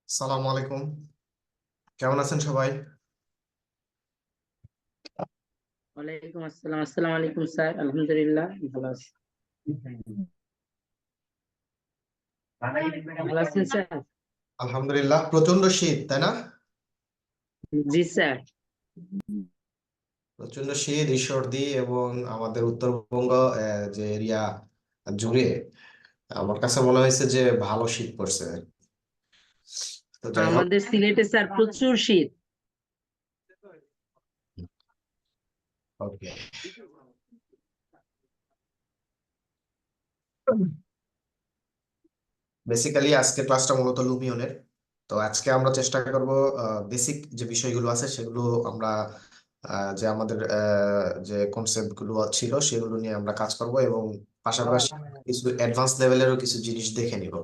সালাম আলাইকুম। কেমন আছেন সবাই? ওয়ালাইকুম আসসালাম। আসসালামু আলাইকুম স্যার, আলহামদুলিল্লাহ ভালো আছি। ভালো আছেন স্যার? আলহামদুলিল্লাহ। প্রচন্ড শীত, তাই না? জি স্যার। প্রচন্ড শীত, ঈশ্বরদী এবং আমাদের উত্তরবঙ্গ যে এরিয়া জুড়ে আমার কাছে মনে হয়েছে যে ভালো শীত পড়ছে। তো যাই হোক, আমাদের সিলেটে স্যার প্রচুর শীত। ওকে। বেসিক্যালি আজকে ক্লাসটা মূলত লুমিয়নের। তো আজকে আমরা চেষ্টা করব বেসিক যে বিষয়গুলো আছে সেগুলো আমরা যে আমাদের যে কনসেপ্ট গুলো ছিল সেগুলো নিয়ে আমরা কাজ করব, এবং পাশাপাশি কিছু অ্যাডভান্স লেভেলেরও কিছু জিনিস দেখে নিব।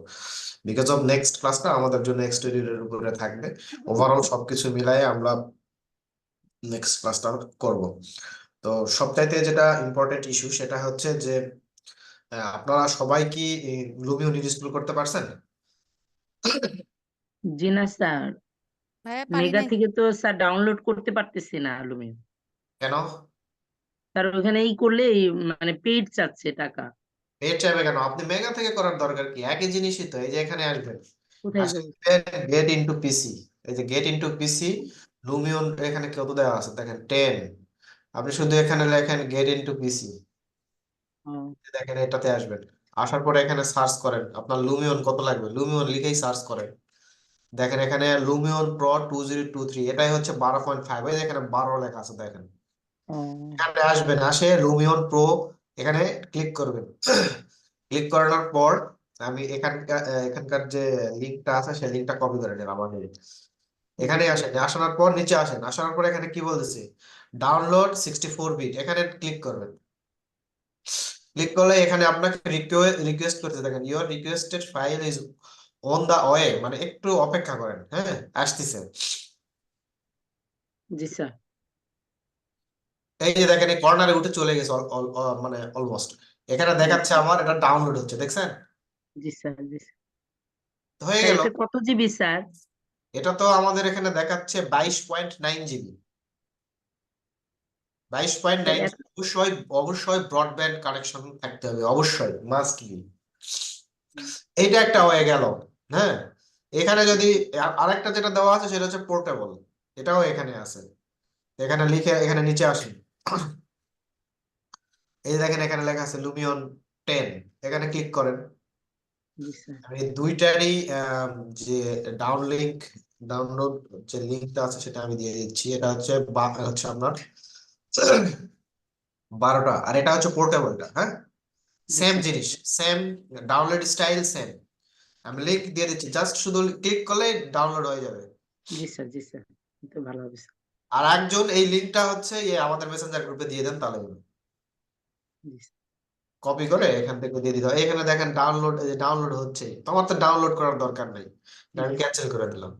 বিকজ অফ নেক্সট ক্লাসটা আমাদের জন্য এক্সটেরিয়রের উপরে থাকবে। ওভারঅল সবকিছু মিলাই আমরা নেক্সট ক্লাসটা করব। তো সবচাইতে যেটা ইম্পর্টেন্ট ইস্যু সেটা হচ্ছে যে আপনারা সবাই কি লুমিয়ন ইনস্টল করতে পারছেন? জি না স্যার, ভাইয়া পারি মেগা নাই। থেকে তো স্যার ডাউনলোড করতে পারতেছি না লুমিন। কেন? স্যার ওখানে এই করলে মানে পেইড চাচ্ছে টাকা। পেট চাইবে কেন? আপনি মেগা থেকে করার দরকার কি? একই জিনিসই তো। এই যে এখানে আসবেন, কোথায় যাবো? আসবেন গেট ইনটু পিসি। এই যে গেট ইনটু পিসি, লুমিয়ন এখানে কত দেওয়া আছে দেখেন, 10। আপনি শুধু এখানে লেখেন গেট ইনটু পিসি, ও, দেখেন এটাতে আসবেন। আসার পরে এখানে সার্চ করেন আপনার লুমিয়ন কত লাগবে, লুমিয়ন লিখেই সার্চ করেন। দেখেন এখানে লুমিয়ন প্রো 2023, এটাই হচ্ছে 12.5। এই যে এখানে 12 লেখা আছে দেখেন। ও, এখানে আসবেন, আসে লুমিয়ন প্রো, এখানে ক্লিক করবেন। ক্লিক করানোর পর আমি এখানকার যে লিঙ্কটা আছে সেই লিঙ্কটা কপি করে নিলাম আমি। জি এখানে স্যার। আসেন, আসানোর পর নিচে আসেন, আসানোর পর এখানে কি বলতেছে, ডাউনলোড 64 বিট, এখানে ক্লিক করবেন। ক্লিক করলে এখানে আপনাকে রিকোয়েস্ট করতে থাকেন, your requested file is on the way, মানে একটু অপেক্ষা করেন, হ্যাঁ আসতেছে। জি স্যার। এই যে দেখেন এই কর্নারে উঠে চলে গেছে মানে অলমোস্ট। এখানে দেখাচ্ছে আমার এটা ডাউনলোড হচ্ছে, দেখছেন? জি স্যার। জি স্যার। তো হয়ে স্যার গেল। এটা কত জিবি স্যার? এটা তো আমাদের এখানে দেখাচ্ছে 22.9 জিবি। বাইশ পয়েন্ট স্যার নাইন অবশ্যই অবশ্যই ব্রডব্যান্ড কানেকশন থাকতে হবে, অবশ্যই মাস্ট বি। এইটা একটা হয়ে গেল। হ্যাঁ, এখানে যদি আরেকটা যেটা দেওয়া আছে সেটা হচ্ছে পোর্টেবল, এটাও এখানে আছে। এখানে লিখে এখানে নিচে আসি, এই যে দেখেন এখানে লেখা আছে লুমিয়ন 10, এখানে ক্লিক করেন। জি স্যার। আমি দুইটারই যে ডাউনলোড যে লিঙ্কটা আছে সেটা আমি দিয়ে দিচ্ছি। এটা হচ্ছে হচ্ছে আপনার 12টা, আর এটা হচ্ছে পোর্টেবলটা। হ্যাঁ, জি সেম স্যার। জিনিস, সেম ডাউনলোড স্টাইল সেম। আমি লিংক দিয়ে দিচ্ছি, জাস্ট শুধু ক্লিক করলে ডাউনলোড হয়ে যাবে। জি স্যার। জি স্যার। তো ভালো হবে স্যার। আর একজন এই লিংকটা হচ্ছে আমাদের মেসেঞ্জার গ্রুপে দিয়ে দেন, তাহলে জি স্যার। কপি করে এখান থেকে দিয়ে দিতে হবে। এখানে দেখেন ডাউনলোড, এই যে ডাউনলোড হচ্ছে, তোমার তো ডাউনলোড করার দরকার নেই, আমি জি স্যার। ক্যান্সেল করে দিলাম।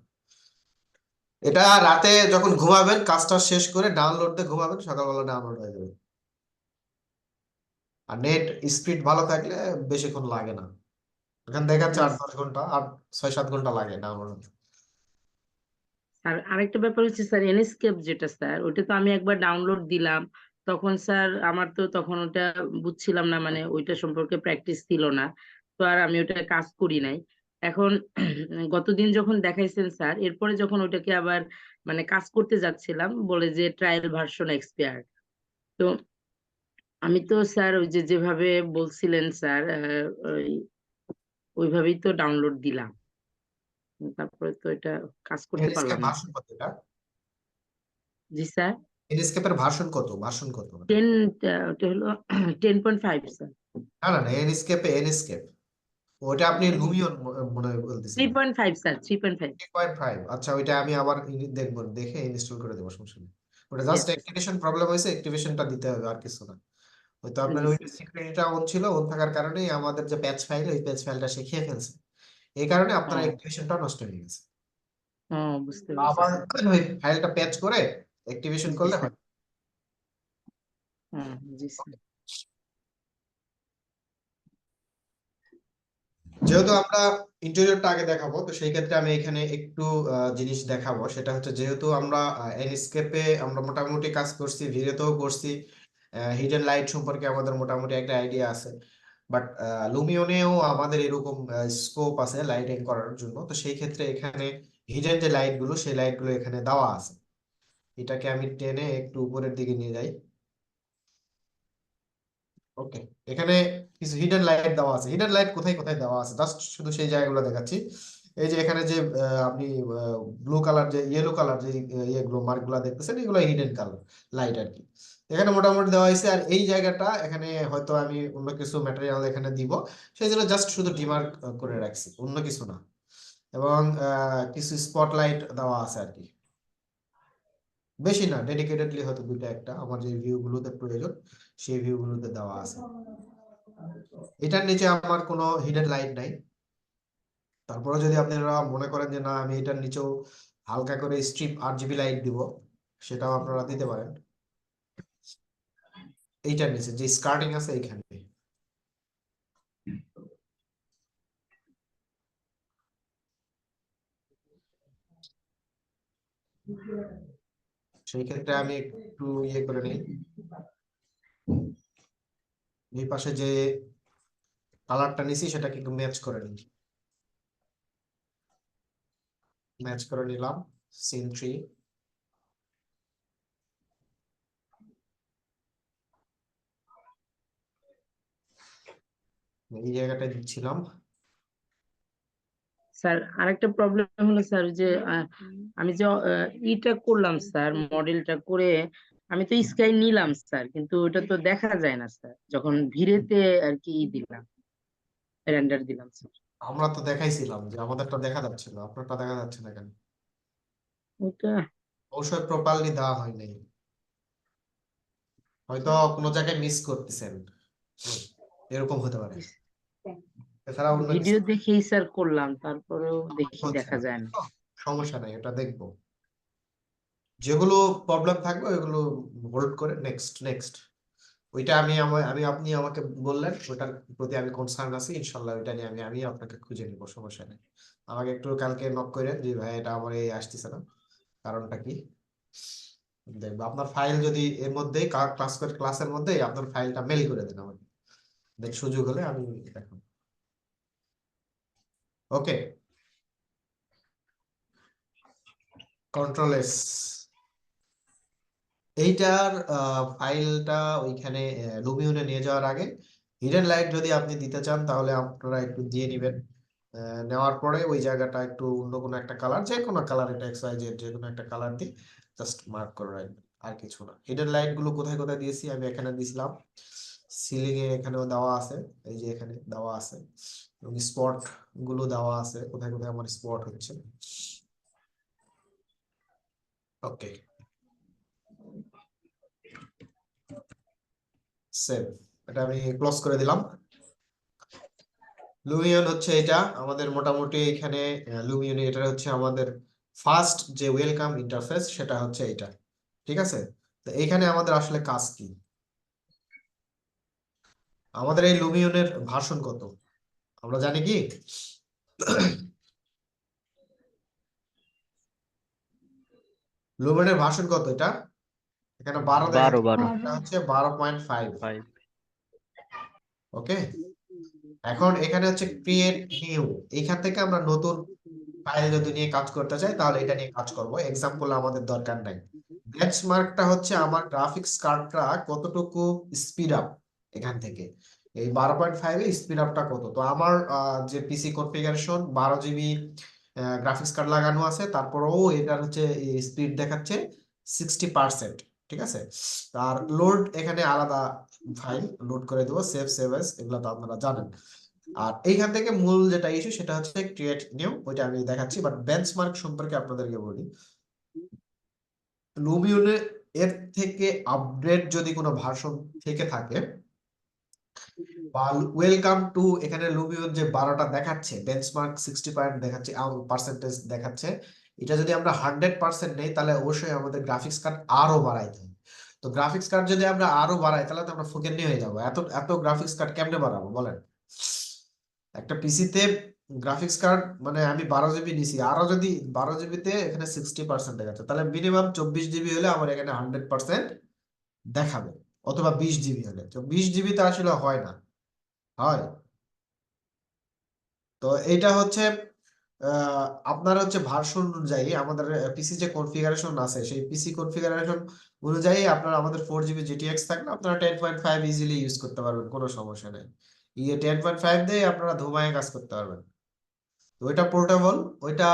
এটা রাতে যখন ঘুমাবেন কাজটা শেষ করে ডাউনলোড দিয়ে ঘুমাবেন, সকালবেলা ডাউনলোড হয়ে যাবে। আর নেট স্পিড ভালো থাকলে বেশিক্ষণ লাগে না। এখানে দেখাচ্ছে জি 8-10 ঘন্টা, 8-6-7 ঘন্টা লাগে ডাউনলোড। স্যার। আরেকটা ব্যাপার হচ্ছে স্যার, এনএসকেপ যেটা স্যার, ওটা তো আমি একবার ডাউনলোড দিলাম, তখন স্যার আমার তো তখন ওটা বুঝছিলাম না, মানে ওইটা সম্পর্কে প্র্যাকটিস ছিল না, তো আর আমি ওটা কাজ করি নাই। এখন গতদিন যখন দেখাইছেন স্যার, এরপরে যখন ওটাকে আবার মানে কাজ করতে যাচ্ছিলাম, বলে যে ট্রায়াল ভার্সন এক্সপায়ার্ড। তো আমি তো স্যার ওই যে যেভাবে বলছিলেন স্যার, ওইভাবেই তো ডাউনলোড দিলাম, তারপরে তো এটা কাজ করতে এনএসকেপ পারলাম না। ভার্সন কত এটা? জি স্যার। এনএসকেপের ভার্সন কত ওটা? 10, ওটা হলো 10.5 স্যার। না না না, এনএসকেপ ওটা আপনি লুমিয়ন মনে হয় থ্রি বলতেছেন। Point five sir, 3.5। 3.5, আচ্ছা ওইটা আমি আবার দেখবো, দেখে ইনস্টল করে দেবো, সমস্যা নেই। ওটা জি জাস্ট আচ্ছা স্যার। অ্যাক্টিভেশন প্রবলেম হয়েছে, অ্যাক্টিভেশনটা দিতে হবে, আর কিছু না। হয়তো আপনার জি ওই স্যার। সিকিউরিটিটা অন ছিল, অন থাকার কারণেই আমাদের যে প্যাচ ফাইল, ওই প্যাচ ফাইলটা সে খেয়ে ফেলছে, এই কারণে আপনার ও, অ্যাক্টিভেশনটা নষ্ট হয়ে গেছে। ও, বুঝতে পেরেছি আবার স্যার। ওই ফাইলটা প্যাচ করে অ্যাক্টিভেশন জি করলে স্যার। হয়। জি স্যার। যেহেতু আমরা ইন্টেরিয়রটা আগে দেখাবো, তো সেই ক্ষেত্রে আমি এখানে একটু জিনিস দেখাবো। সেটা হচ্ছে, যেহেতু আমরা এনস্কেপে আমরা মোটামুটি কাজ করছি, ভিডিওতেও করছি, হিডেন লাইট সম্পর্কে আমাদের মোটামুটি একটা আইডিয়া আছে, বাট লুমিয়নেও আমাদের এরকম স্কোপ আছে লাইটিং করার জন্য। তো সেই ক্ষেত্রে এখানে হিডেন যে লাইট গুলো, সেই লাইট গুলো এখানে দেওয়া আছে। এটাকে আমি টেনে একটু উপরের দিকে নিয়ে যাই। ওকে, এখানে কিছু হিডেন লাইট দেওয়া আছে। হিডেন লাইট কোথায় কোথায় দেওয়া আছে জাস্ট শুধু সেই জায়গাগুলো দেখাচ্ছি। এই যে এখানে যে আপনি ব্লু কালার, যে ইয়েলো কালার যে ইয়েগুলো মার্কগুলো দেখতেছেন, এগুলো হিডেন কালার লাইট আর কি। এখানে মোটামুটি দেওয়া হয়েছে। আর এই জায়গাটা এখানে হয়তো আমি অন্য কিছু ম্যাটেরিয়াল এখানে দিব, সেই জন্য জাস্ট শুধু ডিমার্ক করে রাখছি, অন্য কিছু না। এবং কিছু স্পটলাইট দেওয়া আছে আর কি, বেশি না, ডেডিকেটেডলি হয়তো দুইটা একটা আমার যে ভিউ গুলোতে প্রয়োজন সেই ভিউ গুলোতে দেওয়া আছে। এটার নিচে আমার কোনো হিডেন লাইট নাই। তারপরে যদি আপনারা মনে করেন যে না, আমি এটার নিচেও হালকা করে স্ট্রিপ আরজিবি লাইট দিব, সেটাও আপনারা দিতে পারেন। এইটার নিচে যে স্কার্টিং আছে এইখানে, সেই ক্ষেত্রে আমি একটু ইয়ে করে নিই, এই পাশে যে কালারটা নিছি সেটাকে একটু ম্যাচ করে নিই। ম্যাচ করে নিলাম, সিন 3। এই জায়গাটা দিচ্ছিলাম। স্যার আরেকটা প্রবলেম হলো স্যার যে আমি যে ইটা করলাম স্যার, মডেলটা করে আমি তো স্কাই নিলাম স্যার, কিন্তু ওটা তো দেখা যায় না স্যার যখন ভিড়েতে আর কি দিলাম, রেন্ডার দিলাম স্যার। আমরা তো দেখাইছিলাম যে আমাদেরটা দেখা যাচ্ছিল, আপনারটা দেখা যাচ্ছে না কেন? ওটা অবশ্যই প্রপারলি দেওয়া হয় নাই, হয়তো কোনো জায়গায় মিস করতেছেন, এরকম হতে পারে। এছাড়া অন্য কিছু ভিডিও দেখেই স্যার করলাম, তারপরেও দেখি হচ্ছে দেখা না, যায় না। সমস্যা নাই, এটা দেখবো। যেগুলো প্রবলেম থাকবে ওইগুলো হোল্ড করে নেক্সট নেক্সট। ওইটা আমি আপনি আমাকে বললেন, ওইটার প্রতি আমি কনসার্ন আছি, ইনশাল্লাহ ওইটা নিয়ে আমি আপনাকে খুঁজে নিব, সমস্যা নেই। আমাকে একটু কালকে নক করেন যে ভাই এটা আমার এই আসতেছে না, কারণটা কি। দেখবো আপনার ফাইল যদি এর মধ্যেই ক্লাসের মধ্যেই আপনার ফাইলটা মেল করে দেন আমাকে, দেন সুযোগ হলে আমি দেখো। ওকে, কন্ট্রোল এস। এইটার ফাইলটা ওইখানে লুমিয়নে নিয়ে যাওয়ার আগে হিডেন লাইট যদি আপনি দিতে চান তাহলে আপনারা একটু দিয়ে নেবেন। নেওয়ার পরে ওই জায়গাটা একটু অন্য কোনো একটা কালার, যে কোনো কালার, এটা এক্স ওয়াই জেড যে কোনো একটা কালার দিয়ে জাস্ট মার্ক করে রাখবেন, আর কিছু না। হিডেন লাইট গুলো কোথায় কোথায় দিয়েছি আমি এখানে দিয়েছিলাম, সিলিং এ এখানেও দেওয়া আছে, এই যে এখানে দেওয়া আছে, এবং স্পট গুলো দেওয়া আছে কোথায় কোথায় আমার স্পট হচ্ছে। ওকে, সেভ। এটা আমি ক্লোজ করে দিলাম। লুমিয়ন হচ্ছে এটা আমাদের মোটামুটি এখানে, লুমিয়ন এটা হচ্ছে আমাদের ফার্স্ট যে ওয়েলকাম ইন্টারফেস, সেটা হচ্ছে এটা। ঠিক আছে, তো এখানে আমাদের আসলে কাজ কি? আমাদের এই লুমিয়নের ভার্সন কত আমরা জানি কি? লুমিয়নের ভার্সন কত এটা? এখানে 12 12 দেখাচ্ছে, 12 এটা হচ্ছে 12.5। 5 ওকে, এখন এখানে হচ্ছে ক্রিয়েট নিউ, এইখান থেকে আমরা নতুন ফাইল যদি নিয়ে কাজ করতে চাই তাহলে এটা নিয়ে কাজ করব, এক্সাম্পল আমাদের দরকার নাই। বেঞ্চমার্কটা হচ্ছে আমার গ্রাফিক্স কার্ডটা কতটুকু স্পিড আপ, এখান থেকে এই 12.5 এ স্পিড আপটা কত। তো আমার যে পিসি কনফিগারেশন 12 জিবি গ্রাফিক্স কার্ড লাগানো আছে, তারপরেও এটার হচ্ছে স্পিড দেখাচ্ছে 60%। ঠিক আছে, আর লোড এখানে আলাদা ফাইল লোড করে দেবো, সেভ এস, এগুলো তো আপনারা জানেন। আর এইখান থেকে মূল যেটা ইস্যু সেটা হচ্ছে ক্রিয়েট নিউ, ওইটা আমি দেখাচ্ছি। বাট বেঞ্চমার্ক সম্পর্কে আপনাদেরকে বলি, লুমিয়নে এর থেকে আপডেট যদি কোনো ভার্সন থেকে থাকে, বা ওয়েলকাম টু, এখানে লুমিয়ন যে 12টা দেখাচ্ছে, বেঞ্চমার্ক 60% দেখাচ্ছে, পার্সেন্টেজ দেখাচ্ছে, এটা যদি আমরা 100% নেই তাহলে অবশ্যই আমাদের গ্রাফিক্স কার্ড আরো বাড়াইতে হবে। তো গ্রাফিক্স কার্ড যদি আমরা আরো বাড়াই তাহলে তো আমরা ফকিন্নি হয়ে যাবো, এত এত গ্রাফিক্স কার্ড কেমনে বাড়াবো বলেন? একটা পিসিতে গ্রাফিক্স কার্ড মানে আমি 12 জিবি নিছি, আরো যদি 12 জিবিতে এখানে 60% দেখাচ্ছে, তাহলে মিনিমাম 24 জিবি হলে আমার এখানে 100% দেখাবে, অথবা 20 জিবি হলে। তো 20 জিবি তো আসলে হয় না, হয়। তো এইটা হচ্ছে আপনার হচ্ছে ভার্সন অনুযায়ী আমাদের পিসি যে কনফিগারেশন আছে, সেই পিসি কনফিগারেশন অনুযায়ী আপনার আমাদের 4 জিবি জিটিএক্স থাকলে আপনারা 10.5 ইজিলি ইউজ করতে পারবেন, কোনো সমস্যা নেই। 10.5 দিয়ে আপনারা ধুমায় কাজ করতে পারবেন। তো ওইটা পোর্টেবল, ওইটা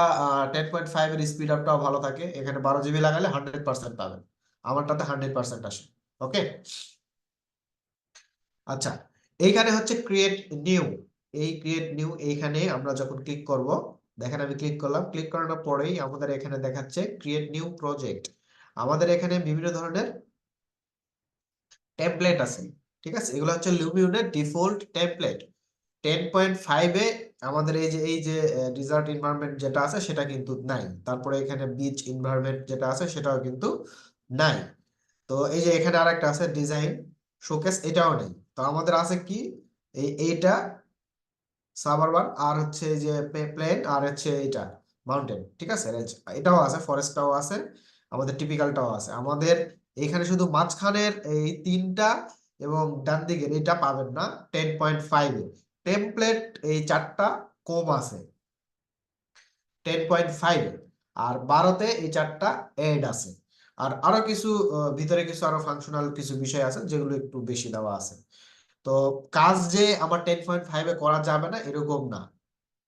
10.5 এর স্পিড আপটাও ভালো থাকে। এখানে 12 জিবি লাগালে 100% পাবেন, আমারটাতে 100% আসে। ওকে, আচ্ছা, এইখানে হচ্ছে ক্রিয়েট নিউ। এই ক্রিয়েট নিউ এইখানে আমরা যখন ক্লিক করব, দেখেন আমি ক্লিক করলাম, ক্লিক করানোর পরেই আমাদের এখানে দেখাচ্ছে ক্রিয়েট নিউ প্রজেক্ট। আমাদের এখানে বিভিন্ন ধরনের টেমপ্লেট আছে, ঠিক আছে, এগুলো হচ্ছে লুমিয়নের ডিফল্ট টেমপ্লেট। 10.5 এ আমাদের এই যে ডিজার্ট এনভায়রনমেন্ট যেটা আছে সেটা কিন্তু নাই, তারপরে এখানে বিচ এনভায়রনমেন্ট যেটা আছে সেটাও কিন্তু নাই। তো এই যে এখানে আরেকটা আছে ডিজাইন শোকেস, এটাও নেই। তো আমাদের আছে কি, এইটা সাবারবার, আর হচ্ছে এই যে প্লেন, আর হচ্ছে এটা মাউন্টেন, ঠিক আছে, রেঞ্জ এটাও আছে, ফরেস্টটাও আছে, আমাদের টিপিক্যালটাও আছে। আমাদের এখানে শুধু মাঝখানের এই তিনটা এবং ডান দিকের এটা পাবেন না 10.5 এ। টেমপ্লেট এই চারটা কম আছে 10.5 এ, আর 12তে এই চারটা এড আছে। আর আরো কিছু ভিতরে কিছু আরো ফাংশনাল কিছু বিষয় আছে যেগুলো একটু বেশি দেওয়া আছে। তো কাজ যে আমার 10.5 এ করা যাবে না এরকম না,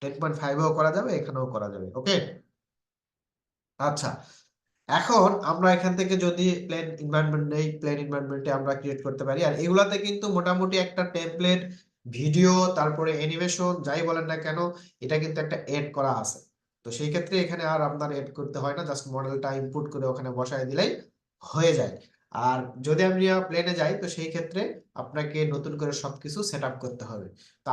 10.5 এও করা যাবে, এখানেও করা যাবে। ওকে, আচ্ছা, এখন আমরা এখান থেকে যদি প্লেন এনভায়রনমেন্ট নেই, প্লেন এনভায়রনমেন্টে আমরা ক্রিয়েট করতে পারি। আর এগুলাতে কিন্তু মোটামুটি একটা টেমপ্লেট, ভিডিও, তারপরে অ্যানিমেশন যাই বলেন না কেন, এটা কিন্তু একটা এড করা আছে। তো সেই ক্ষেত্রে এখানে আর আপনার এড করতে হয় না, জাস্ট মডেলটা ইনপুট করে ওখানে বসায় দিলেই হয়ে যায়। আর যদি আমি প্লেনে যাই তো সেই ক্ষেত্রে আপনাকে নতুন করে সবকিছু সেট আপ করতে হবে। তো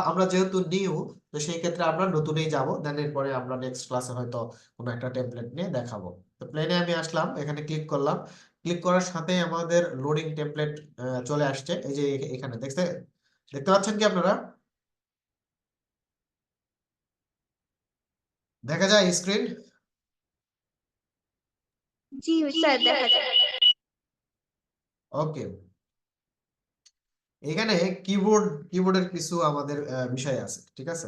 আমরা যেহেতু নিউ, তো সেই ক্ষেত্রে আমরা নতুনই যাব, দেন এরপরে আমরা নেক্সট ক্লাসে হয়তো কোনো একটা টেমপ্লেট নিয়ে দেখাবো। তো প্লেনে আমি আসলাম, এখানে ক্লিক করলাম, ক্লিক করার সাথে আমাদের লোডিং টেমপ্লেট চলে আসছে। এই যে এখানে দেখতে পাচ্ছেন কি আপনারা, দেখা যায় স্ক্রিন? জি স্যার, দেখা যায়। ওকে, এখানে কিবোর্ডের কিছু আমাদের বিষয় আছে, ঠিক আছে।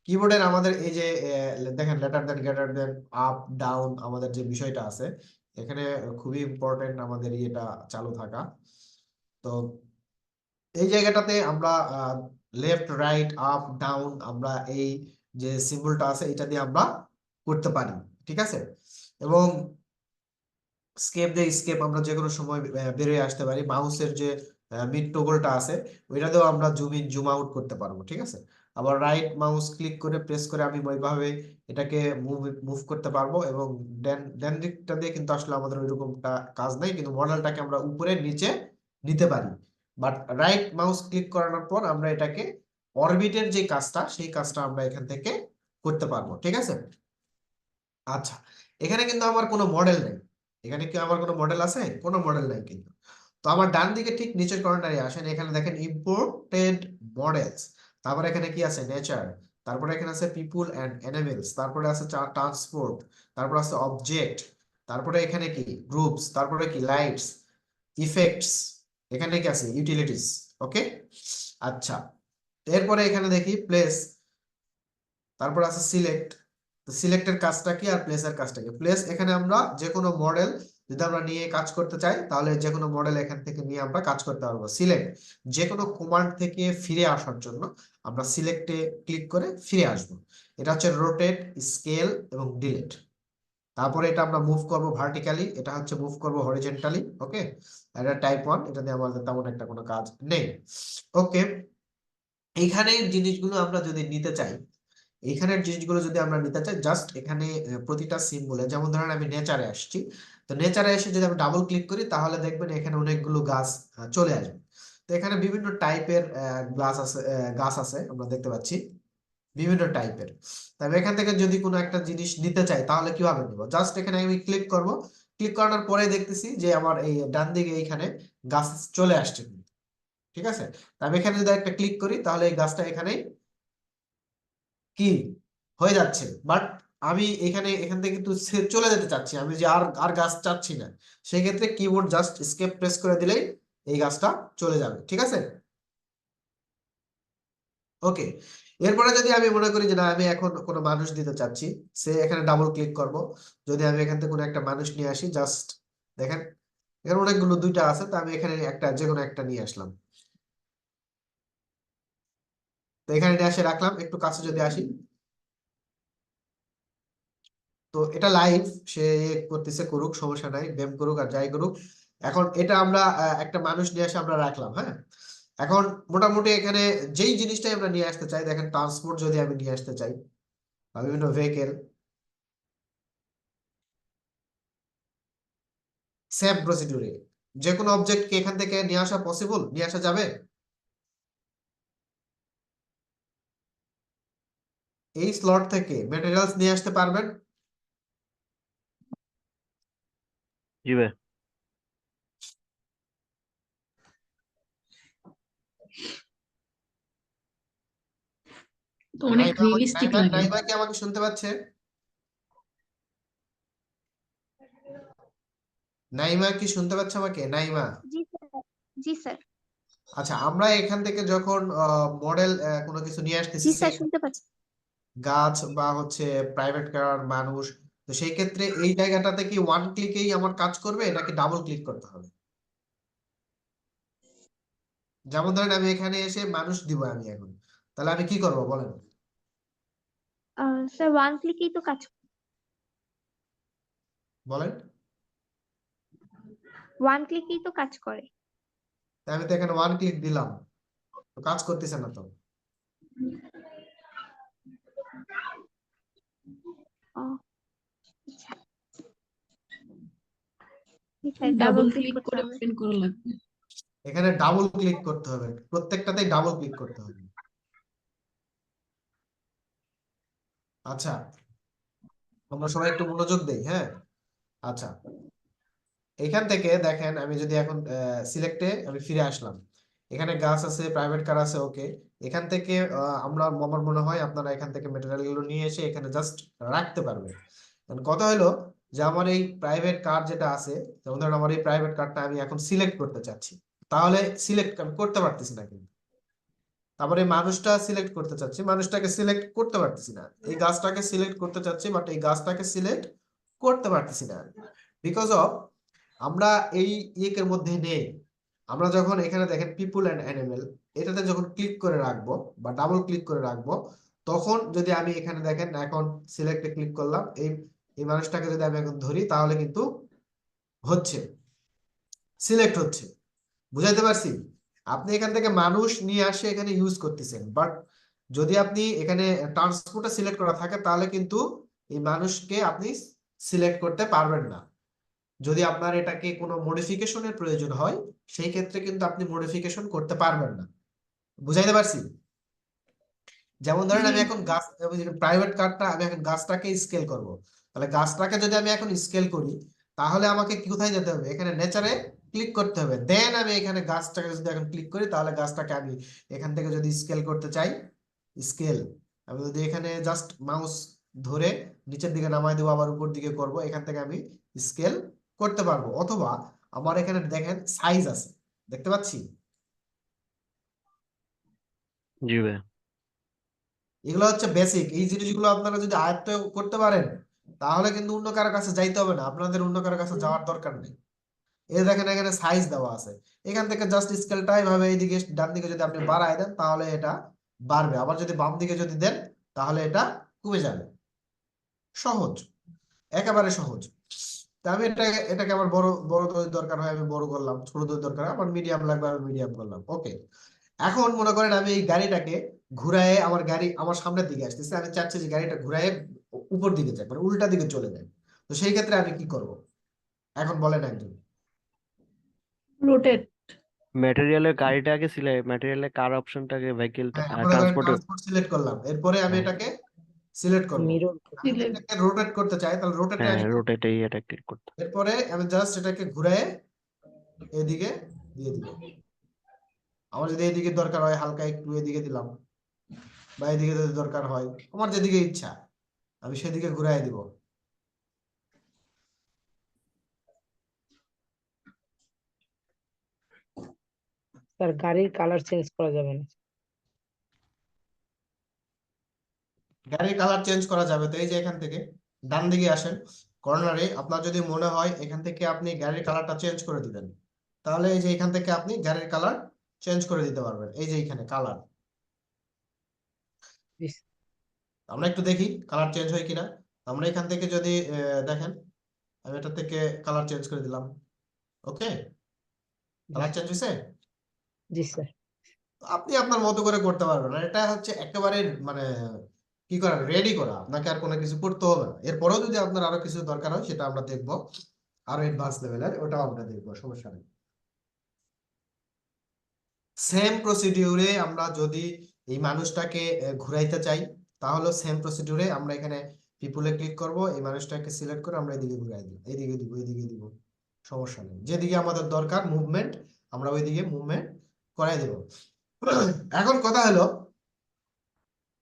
কিবোর্ডের আমাদের এই যে দেখেন লেটার দেন, গ্রেটার দেন, আপ ডাউন, আমাদের যে বিষয়টা আছে এখানে খুবই ইম্পর্টেন্ট আমাদের এটা চালু থাকা। তো এই জায়গাটাতে আমরা লেফট রাইট আপ ডাউন, আমরা এই যে সিম্বলটা আছে এটা দিয়ে আমরা করতে পারি, ঠিক আছে। এবং স্কেপ আমরা যে কোনো সময় বেরিয়ে আসতে পারি। মাউসের যে মিড টগলটা আছে ওইটা দিয়েও আমরা জুম ইন জুম আউট করতে পারবো, ঠিক আছে। আবার রাইট মাউস ক্লিক করে প্রেস করে আমি ওইভাবে এটাকে মুভ করতে পারবো। এবং ড্যান দিকটা দিয়ে কিন্তু আসলে আমাদের ওইরকমটা কাজ নাই, কিন্তু মডেলটাকে আমরা উপরে নিচে নিতে পারি। বাট রাইট মাউস ক্লিক করানোর পর আমরা এটাকে অরবিটের যে কাজটা সেই কাজটা আমরা এখান থেকে করতে পারবো, ঠিক আছে। আচ্ছা, এখানে কিন্তু আমার কোনো মডেল নেই। এখানে কি আমার কোনো মডেল আছে? কোনো মডেল নাই কিন্তু। তো আমার ডান দিকে ঠিক নিচের কর্নারে আসেন, এখানে দেখেন ইম্পোর্টেড মডেলস। তারপরে এখানে কি আছে? নেচার। তারপরে এখানে আছে পিপুল এন্ড অ্যানিমেলস। তারপরে আছে ট্রান্সপোর্ট। তারপরে আছে অবজেক্ট। তারপরে এখানে কি? গ্রুপস। তারপরে কি? Lights, effects. এখানে কি আছে? ইউটিলিটিস। ওকে, আচ্ছা, এরপরে এখানে দেখি প্লেস। তারপর আছে সিলেক্ট। তো সিলেক্টের কাজটা কি আর প্লেসের কাজটা কি? প্লেস, এখানে আমরা যে কোনো মডেল যদি আমরা নিয়ে কাজ করতে চাই তাহলে যে কোনো মডেল এখান থেকে নিয়ে আমরা কাজ করতে পারবো। সিলেক্ট, যে কোনো কমান্ড থেকে ফিরে আসার জন্য আমরা সিলেক্টে ক্লিক করে ফিরে আসবো। এটা হচ্ছে রোটেট, স্কেল এবং ডিলিট। তারপরে এটা আমরা মুভ করব ভার্টিক্যালি, এটা হচ্ছে মুভ করব হরিজন্টালি। ওকে, এটা টাইপ 1, এটা দিয়ে আমাদের তেমন একটা কোনো কাজ নেই। ওকে, এইখানে জিনিসগুলো আমরা যদি নিতে চাই, এইখানের জিনিসগুলো যদি আমরা নিতে চাই, জাস্ট এখানে প্রতিটা সিম্বলে, যেমন ধরেন আমি নেচারে আসছি, তো নেচারে এসে যদি আমি ডাবল ক্লিক করি তাহলে দেখবেন এখানে অনেকগুলো গাছ চলে আসবে। তো এখানে বিভিন্ন টাইপের গাছ আছে আমরা দেখতে পাচ্ছি, বিভিন্ন টাইপের। তবে এখান থেকে যদি কোনো একটা জিনিস নিতে চাই তাহলে কিভাবে নিব? জাস্ট এখানে আমি ক্লিক করব, ক্লিক করানোর পরে দেখতেছি যে আমার এই ডান দিকে এইখানে গাছ চলে আসছে। ঠিক আছে? তা আমি এখানে যদি একটা ক্লিক করি তাহলে এই গাছটা এখানে কি হয়ে যাচ্ছে, বাট আমি এখান থেকে কিন্তু চলে যেতে চাচ্ছি, আমি যে আর আর গাছ চাচ্ছি না, সেই ক্ষেত্রে কিবোর্ড জাস্ট এস্কেপ প্রেস করে দিলেই এই গাছটা চলে যাবে। ঠিক আছে? ওকে, এরপরে যদি আমি মনে করি যে না আমি এখন কোনো মানুষ দিতে চাচ্ছি, সে এখানে ডাবল ক্লিক করব। যদি আমি এখান থেকে কোনো একটা মানুষ নিয়ে আসি, জাস্ট দেখেন এখানে অনেকগুলো দুইটা আছে, তো আমি এখানে একটা যে কোনো একটা নিয়ে আসলাম। তো এখানে নিয়ে এসে রাখলাম, একটু কাছে যদি আসি, তো এটা লাইভ, সে করতেছে, করুক, সমস্যা নাই, ব্যায়াম করুক আর যাই করুক। এখন এটা আমরা একটা মানুষ নিয়ে এসে আমরা রাখলাম, হ্যাঁ। এখন মোটামুটি এখানে যেই জিনিসটাই আমরা নিয়ে আসতে চাই, দেখেন ট্রান্সপোর্ট যদি আমি নিয়ে আসতে চাই বা বিভিন্ন ভেহিকেল, সেম প্রসিডিউরে যে কোনো অবজেক্টকে এখান থেকে নিয়ে আসা পসিবল, নিয়ে আসা যাবে। এই স্লট থেকে ম্যাটেরিয়ালস নিয়ে আসতে পারবেন। জি ভাই। তো অনেক নাইমা রিয়েলিস্টিক লাগে। নাইমা কি আমাকে শুনতে পাচ্ছে? নাইমা কি শুনতে পাচ্ছে আমাকে? নাইমা, জি স্যার, জি স্যার, আচ্ছা, আমরা এখান থেকে যখন মডেল কোনো কিছু নিয়ে আসতেছি, জি স্যার শুনতে পাচ্ছি। গাছ বা হচ্ছে প্রাইভেট কার, মানুষ, তো সেই ক্ষেত্রে এই জায়গাটাতে কি ওয়ান ক্লিকেই আমার কাজ করবে নাকি ডাবল ক্লিক করতে হবে? যেমন ধরেন আমি এখানে এসে মানুষ দিব আমি এখন, তাহলে আমি কি করব বলেন? স্যার ওয়ান ক্লিকেই তো কাজ, বলেন। ওয়ান ক্লিকেই তো কাজ করে। তা আমি তো এখানে ওয়ান ক্লিক দিলাম, তো কাজ করতেছে না তো। ও আচ্ছা, জি sir double double click click করতে করে হবে। ওপেন করা লাগবে। এখানে ডাবল ক্লিক করতে হবে, প্রত্যেকটাতেই ডাবল ক্লিক করতে হবে। আচ্ছা, আমরা সবাই একটু মনোযোগ দেই, হ্যাঁ। আচ্ছা, এখান থেকে দেখেন আমি যদি এখন সিলেক্টে আমি ফিরে আসলাম, এখানে গাছ আছে, প্রাইভেট কার আছে, ওকে। এখান থেকে আমার মনে হয় আপনারা এখান থেকে ম্যাটেরিয়াল গুলো নিয়ে এসে এখানে জাস্ট রাখতে পারবেন। এখন কথা হলো যে আমার এই প্রাইভেট কার যেটা আছে, যেমন ধরেন আমার এই প্রাইভেট কারটা আমি এখন সিলেক্ট করতে চাচ্ছি, তাহলে সিলেক্ট আমি করতে পারতেছি না কিন্তু। তারপরে এই মানুষটা সিলেক্ট করতে চাচ্ছি, মানুষটাকে সিলেক্ট করতে পারতেছি না। এই গাছটাকে সিলেক্ট করতে চাচ্ছি, বাট এই গাছটাকে সিলেক্ট করতে পারতেছি না, বিকজ অফ আমরা এই ইয়ের মধ্যে নেই। আমরা যখন এখানে দেখেন পিপুল অ্যান্ড অ্যানিমেল, এটাতে যখন ক্লিক করে রাখবো বা ডাবল ক্লিক করে রাখবো, তখন যদি আমি এখানে দেখেন এখন সিলেক্টে ক্লিক করলাম, এই এই মানুষটাকে যদি আমি এখন ধরি তাহলে কিন্তু হচ্ছে, সিলেক্ট হচ্ছে। বুঝাইতে পারছি? আপনি এখান থেকে মানুষ নিয়ে আসে এখানে ইউজ করতেছেন, বাট যদি আপনি এখানে ট্রান্সপোর্টে সিলেক্ট করা থাকে তাহলে কিন্তু এই মানুষকে আপনি সিলেক্ট করতে পারবেন না। যদি আপনার এটাকে কোনো মডিফিকেশনের প্রয়োজন হয়, সেই ক্ষেত্রে কিন্তু আপনি মডিফিকেশন করতে পারবেন না। বুঝাইতে পারছি? যেমন ধরেন জি আমি এখন গাছ, প্রাইভেট কারটা আমি এখন গাছটাকে স্কেল করব, তাহলে গাছটাকে যদি আমি এখন স্কেল করি তাহলে আমাকে কোথায় যেতে হবে? এখানে নেচারে ক্লিক করতে হবে, দেন আমি এখানে গাছটাকে যদি এখন ক্লিক করি তাহলে গাছটাকে আমি এখান থেকে যদি স্কেল করতে চাই, স্কেল, আমি যদি এখানে জাস্ট মাউস ধরে নিচের দিকে নামাই দেবো, আবার উপর দিকে করব, এখান থেকে আমি স্কেল করতে পারবো। অথবা আমার এখানে দেখেন সাইজ আছে, দেখতে পাচ্ছি? জি ভাই। এগুলো হচ্ছে বেসিক, এই জিনিসগুলো আপনারা যদি আয়ত্ত করতে পারেন তাহলে কিন্তু অন্য কারো কাছে যাইতে হবে না, আপনাদের অন্য কারো কাছে যাওয়ার দরকার নেই। এই দেখেন এখানে সাইজ দেওয়া আছে, এখান থেকে জাস্ট স্কেলটা এভাবে এইদিকে ডান দিকে যদি আপনি বাড়ায় দেন তাহলে এটা বাড়বে, আবার যদি বাম দিকে যদি দেন তাহলে এটা কমে যাবে। সহজ, একেবারে সহজ। তা আমি এটাকে আমার বড় বড় দই দরকার হয় আমি বড় করলাম, ছোট দই দরকার হয় আমার মিডিয়াম লাগবে আমি মিডিয়াম করলাম, ওকে। এখন মনে করেন আমি এই গাড়িটাকে ঘুরায়ে, আমার গাড়ি আমার সামনের দিকে আসতেছে, আমি চাচ্ছি যে গাড়িটা ঘুরায়ে উপর দিকে যায়, মানে উল্টা দিকে চলে যায়, তো সেই ক্ষেত্রে আমি কি করব এখন বলেন একজন? রোটেট। ম্যাটেরিয়ালের গাড়িটাকে সিলেক্ট, ম্যাটেরিয়ালের কার অপশনটাকে ভেহিকেলটা হ্যাঁ, মনে করেন ট্রান্সপোর্টে। ট্রান্সপোর্ট সিলেক্ট করলাম, এরপরে আমি হ্যাঁ এটাকে সিলেক্ট করব। মিরর। আমি যদি এটাকে রোটেট করতে চাই তাহলে রোটেটে হ্যাঁ, আমি রোটেট এই এটা ক্লিক করতে। এরপরে আমি জাস্ট এটাকে ঘুরায়ে এদিকে দিয়ে দিব। আমার যদি এদিকে দরকার হয় হালকা একটু এদিকে দিলাম, বা এদিকে যদি দরকার হয়, আমার যেদিকে ইচ্ছা আমি সেদিকে ঘুরাই দিব। স্যার গাড়ির কালার চেঞ্জ করা যাবে না। গাড়ির কালার চেঞ্জ করা যাবে তো এই যে এখান থেকে ডান দিকে আসেন, কর্নারে আপনার যদি মনে হয় এখান থেকে আপনি গাড়ির কালারটা চেঞ্জ করে দিবেন, তাহলে এই যে এখান থেকে আপনি গাড়ির কালার চেঞ্জ করে দিতে পারবেন। এই যে এখানে কালার, জি আমরা একটু দেখি কালার চেঞ্জ হয় কিনা। আমরা এখান থেকে যদি দেখেন, আমি এটা থেকে কালার চেঞ্জ করে দিলাম। ওকে, কালার চেঞ্জ হয়েছে। জি স্যার। আপনি আপনার মতো করে করতে পারবেন, আর এটা হচ্ছে একেবারে মানে কি করা, রেডি করা, আপনাকে আর কোনো কিছু করতে হবে না। এরপরেও যদি আপনার আরো কিছু দরকার হয় সেটা আমরা দেখবো, আরো অ্যাডভান্স লেভেলের, ওটাও আমরা দেখবো, সমস্যা নেই। সেম প্রসিডিউরে আমরা যদি এই মানুষটাকে ঘুরাইতে চাই, তাহলে সেম প্রসিডিউরে আমরা এখানে পিপুলে ক্লিক করব, এই মানুষটাকে সিলেক্ট করে আমরা এদিকে ঘুরাই দিব, এইদিকে দিব, এইদিকে দিব, সমস্যা নেই। যেদিকে আমাদের দরকার মুভমেন্ট আমরা ওইদিকে মুভমেন্ট করাই দেব। এখন কথা হলো,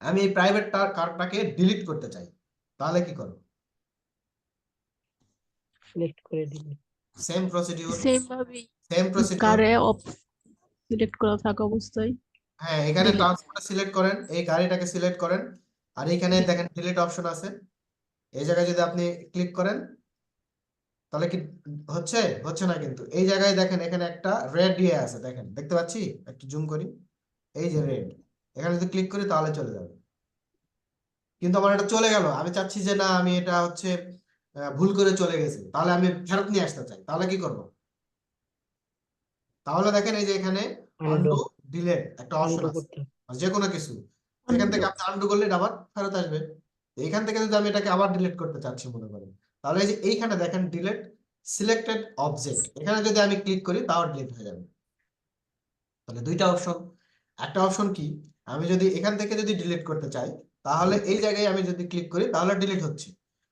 আমি এই প্রাইভেট কারটাকে ডিলিট করতে চাই, তাহলে কি করব? সিলেক্ট করে দিবেন। সেম প্রসিডিউর, সেম ভাবেই সেম প্রসিডিউর। কারে অফ সিলেক্ট করা থাকা অবস্থায় হ্যাঁ, এখানে delete। ট্রান্সপোর্টটা সিলেক্ট করেন, এই গাড়িটাকে সিলেক্ট করেন, আর এখানে দেখেন ডিলিট অপশন আছে, এই জায়গায় যদি আপনি ক্লিক করেন তাহলে কি হচ্ছে? হচ্ছে না কিন্তু। এই জায়গায় দেখেন এখানে একটা রেড দিয়ে আছে, দেখেন, দেখতে পাচ্ছি, একটু জুম করি, এই যে রেড, এখানে যদি ক্লিক করি তাহলে চলে যাবে। কিন্তু আমার এটা চলে গেল, আমি চাচ্ছি যে না, আমি এটা হচ্ছে ভুল করে চলে গেছে, তাহলে আমি ফেরত নিয়ে আসতে চাই, তাহলে কি করব? তাহলে দেখেন এই যে এখানে আনডু, আনডু ডিলেট একটা অপশন আনডু আছে, করতে হবে। আর যে কোনো কিছু এখান থেকে আপনি আনডু করলে এটা আবার ফেরত আসবে। তো এখান থেকে যদি আমি এটাকে আবার ডিলিট করতে চাচ্ছি মনে করেন, তাহলে এই যে এইখানে দেখেন ডিলিট সিলেক্টেড অবজেক্ট, এখানে যদি আমি ক্লিক করি তাও ডিলিট হয়ে যাবে। তাহলে দুইটা অপশন। একটা অপশন কি, আমি যদি এখান থেকে যদি ডিলিট করতে চাই, তাহলে এই জায়গায় আমি যদি ক্লিক করি তাহলে ডিলিট হচ্ছে।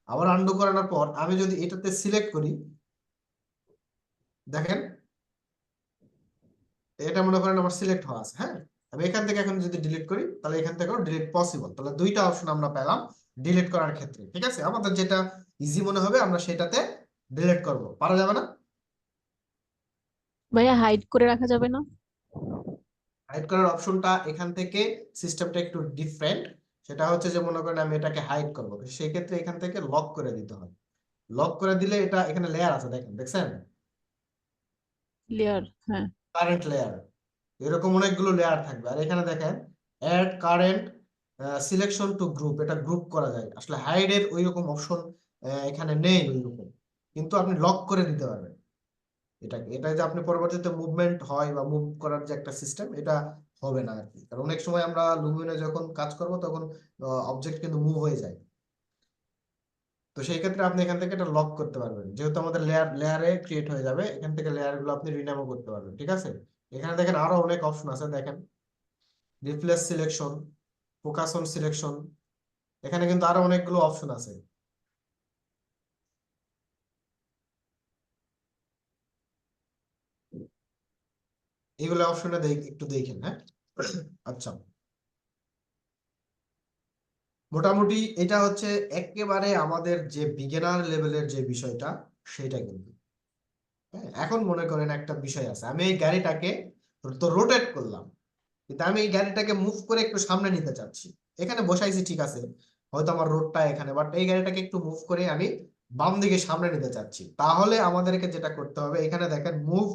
আবার আনডু করানোর পর আমি যদি এটাতে সিলেক্ট করি, দেখেন এটা মনে করেন আমার সিলেক্ট হওয়া আছে, হ্যাঁ, আমি এখান থেকে এখন যদি ডিলিট করি তাহলে এখান থেকেও ডিলিট পসিবল। তাহলে দুইটা অপশন আমরা পেলাম ডিলিট করার ক্ষেত্রে। ঠিক আছে, আমাদের যেটা ইজি মনে হবে আমরা সেটাতে ডিলিট করব, পারা যাবে না? ভাইয়া হাইড করে রাখা যাবে না? হাইড করার অপশনটা এখান থেকে সিস্টেমটা একটু ডিফারেন্ট। সেটা হচ্ছে যে মনে করেন আমি এটাকে হাইড করবো, সেই ক্ষেত্রে এখান থেকে লক করে দিতে হয়। লক করে দিলে এটা এখানে লেয়ার আছে, দেখেন, দেখছেন, লেয়ার, হ্যাঁ। কারেন্ট লেয়ার, এরকম অনেকগুলো লেয়ার থাকবে। আর এখানে দেখেন add current selection to group, এটা গ্রুপ করা যায়। আসলে হাইডের ওই রকম অপশন এখানে নেই ওই রকম, কিন্তু আপনি লক করে দিতে পারবেন এটাকে। এটা যে আপনি পরবর্তীতে মুভমেন্ট হয় বা মুভ করার যে একটা সিস্টেম, এটা হবে না আর কি। কারণ অনেক সময় আমরা লুমিনে যখন কাজ করব তখন অবজেক্ট কিন্তু মুভ হয়ে যায়। তো সেই ক্ষেত্রে আপনি এখান থেকে এটা লক করতে পারবেন, যেহেতু আমাদের লেয়ারে ক্রিয়েট হয়ে যাবে, এখান থেকে লেয়ার গুলো আপনি রিনেমও করতে পারবেন। ঠিক আছে, এখানে দেখেন আরো অনেক অপশন আছে, দেখেন replace selection, focus on selection, এখানে কিন্তু আরো অনেকগুলো অপশন আছে। এইগুলো অপশনে একটু দেখেন, হ্যাঁ। আচ্ছা, মোটামুটি এটা হচ্ছে একেবারে আমাদের যে বিগিনার লেভেলের যে বিষয়টা, সেটা কিন্তু, হ্যাঁ। এখন মনে করেন একটা বিষয় আছে, আমি এই গাড়িটাকে তো রোটেট করলাম, কিন্তু আমি এই গাড়িটাকে মুভ করে একটু সামনে নিতে চাচ্ছি। এখানে বসাইছি ঠিক আছে, হয়তো আমার রোডটা এখানে, বাট এই গাড়িটাকে একটু মুভ করে আমি বাম দিকে সামনে নিতে চাচ্ছি। তাহলে আমাদেরকে যেটা করতে হবে, এখানে দেখেন মুভ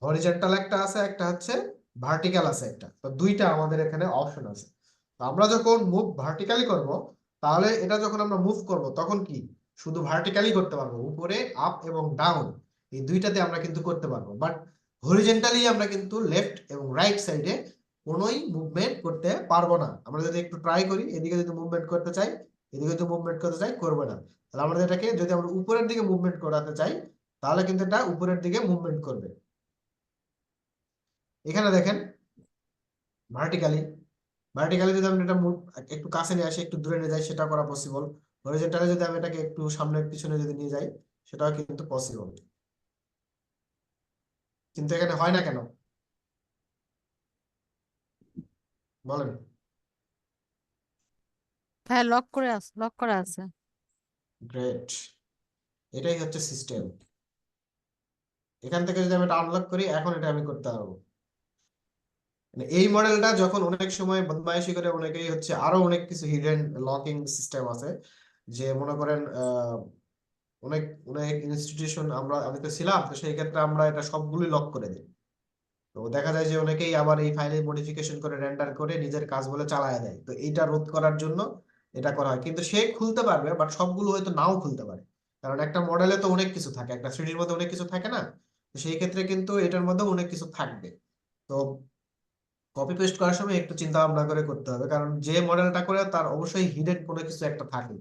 হরিজন্টাল একটা আছে, একটা হচ্ছে ভার্টিক্যাল আছে একটা, তো দুইটা আমাদের এখানে অপশন আছে। তো আমরা যখন মুভ ভার্টিক্যালি করব, তাহলে এটা যখন আমরা মুভ করব তখন কি শুধু ভার্টিক্যালি করতে পারবো, উপরে আপ এবং ডাউন এই দুইটাতে আমরা কিন্তু করতে পারবো, বাট হরিজন্টালি আমরা কিন্তু লেফট এবং রাইট সাইডে কোনোই মুভমেন্ট করতে পারবো না। আমরা যদি একটু ট্রাই করি, এদিকে যদি মুভমেন্ট করতে চাই, এদিকে যদি মুভমেন্ট করতে চাই, করবে না। তাহলে আমরা এটাকে যদি আমরা উপরের দিকে মুভমেন্ট করাতে চাই, তাহলে কিন্তু এটা উপরের দিকে মুভমেন্ট করবে। এখানে দেখেন ভার্টিক্যালি, ভার্টিক্যালি যদি আমি এটা একটু কাছে নিয়ে আসি, একটু দূরে নিয়ে যাই, সেটা করা পসিবল। হরিজন্টালি যদি আমি এটাকে একটু সামনে পিছনে যদি নিয়ে যাই, সেটাও কিন্তু পসিবল। কিন্তু এখানে হয় না কেন? বলেন। হ্যাঁ, লক করা আছে। গ্রেট, এটাই হচ্ছে সিস্টেম। এখান থেকে যদি আমি এটা আনলক করি, এখন এটা আমি করতে পারবো। মানে এই মডেলটা যখন অনেক সময় বদমাইশি করে, অনেকেই হচ্ছে আরো অনেক কিছু হিডেন লকিং সিস্টেম আছে, যে মনে করেন অনেক অনেক ইনস্টিটিউশন আমি তো ছিলাম, তো সেই ক্ষেত্রে আমরা এটা সবগুলোই লক করে দিই। তো দেখা যায় যে অনেকেই আবার এই ফাইলে মডিফিকেশন করে রেন্ডার করে নিজের কাজ বলে চালায় দেয়। তো এইটা রোধ করার জন্য এটা করা হয়, কিন্তু সে খুলতে পারবে, বাট সবগুলো হয়তো নাও খুলতে পারে, কারণ একটা মডেলে তো অনেক কিছু থাকে, একটা থ্রিডির মধ্যে অনেক কিছু থাকে না। তো সেই ক্ষেত্রে কিন্তু এটার মধ্যে অনেক কিছু থাকবে। তো কপি পেস্ট করার সময় একটু চিন্তা ভাবনা করে করতে হবে, কারণ যে মডেলটা করে তার অবশ্যই হিডেন কোনো কিছু একটা থাকে,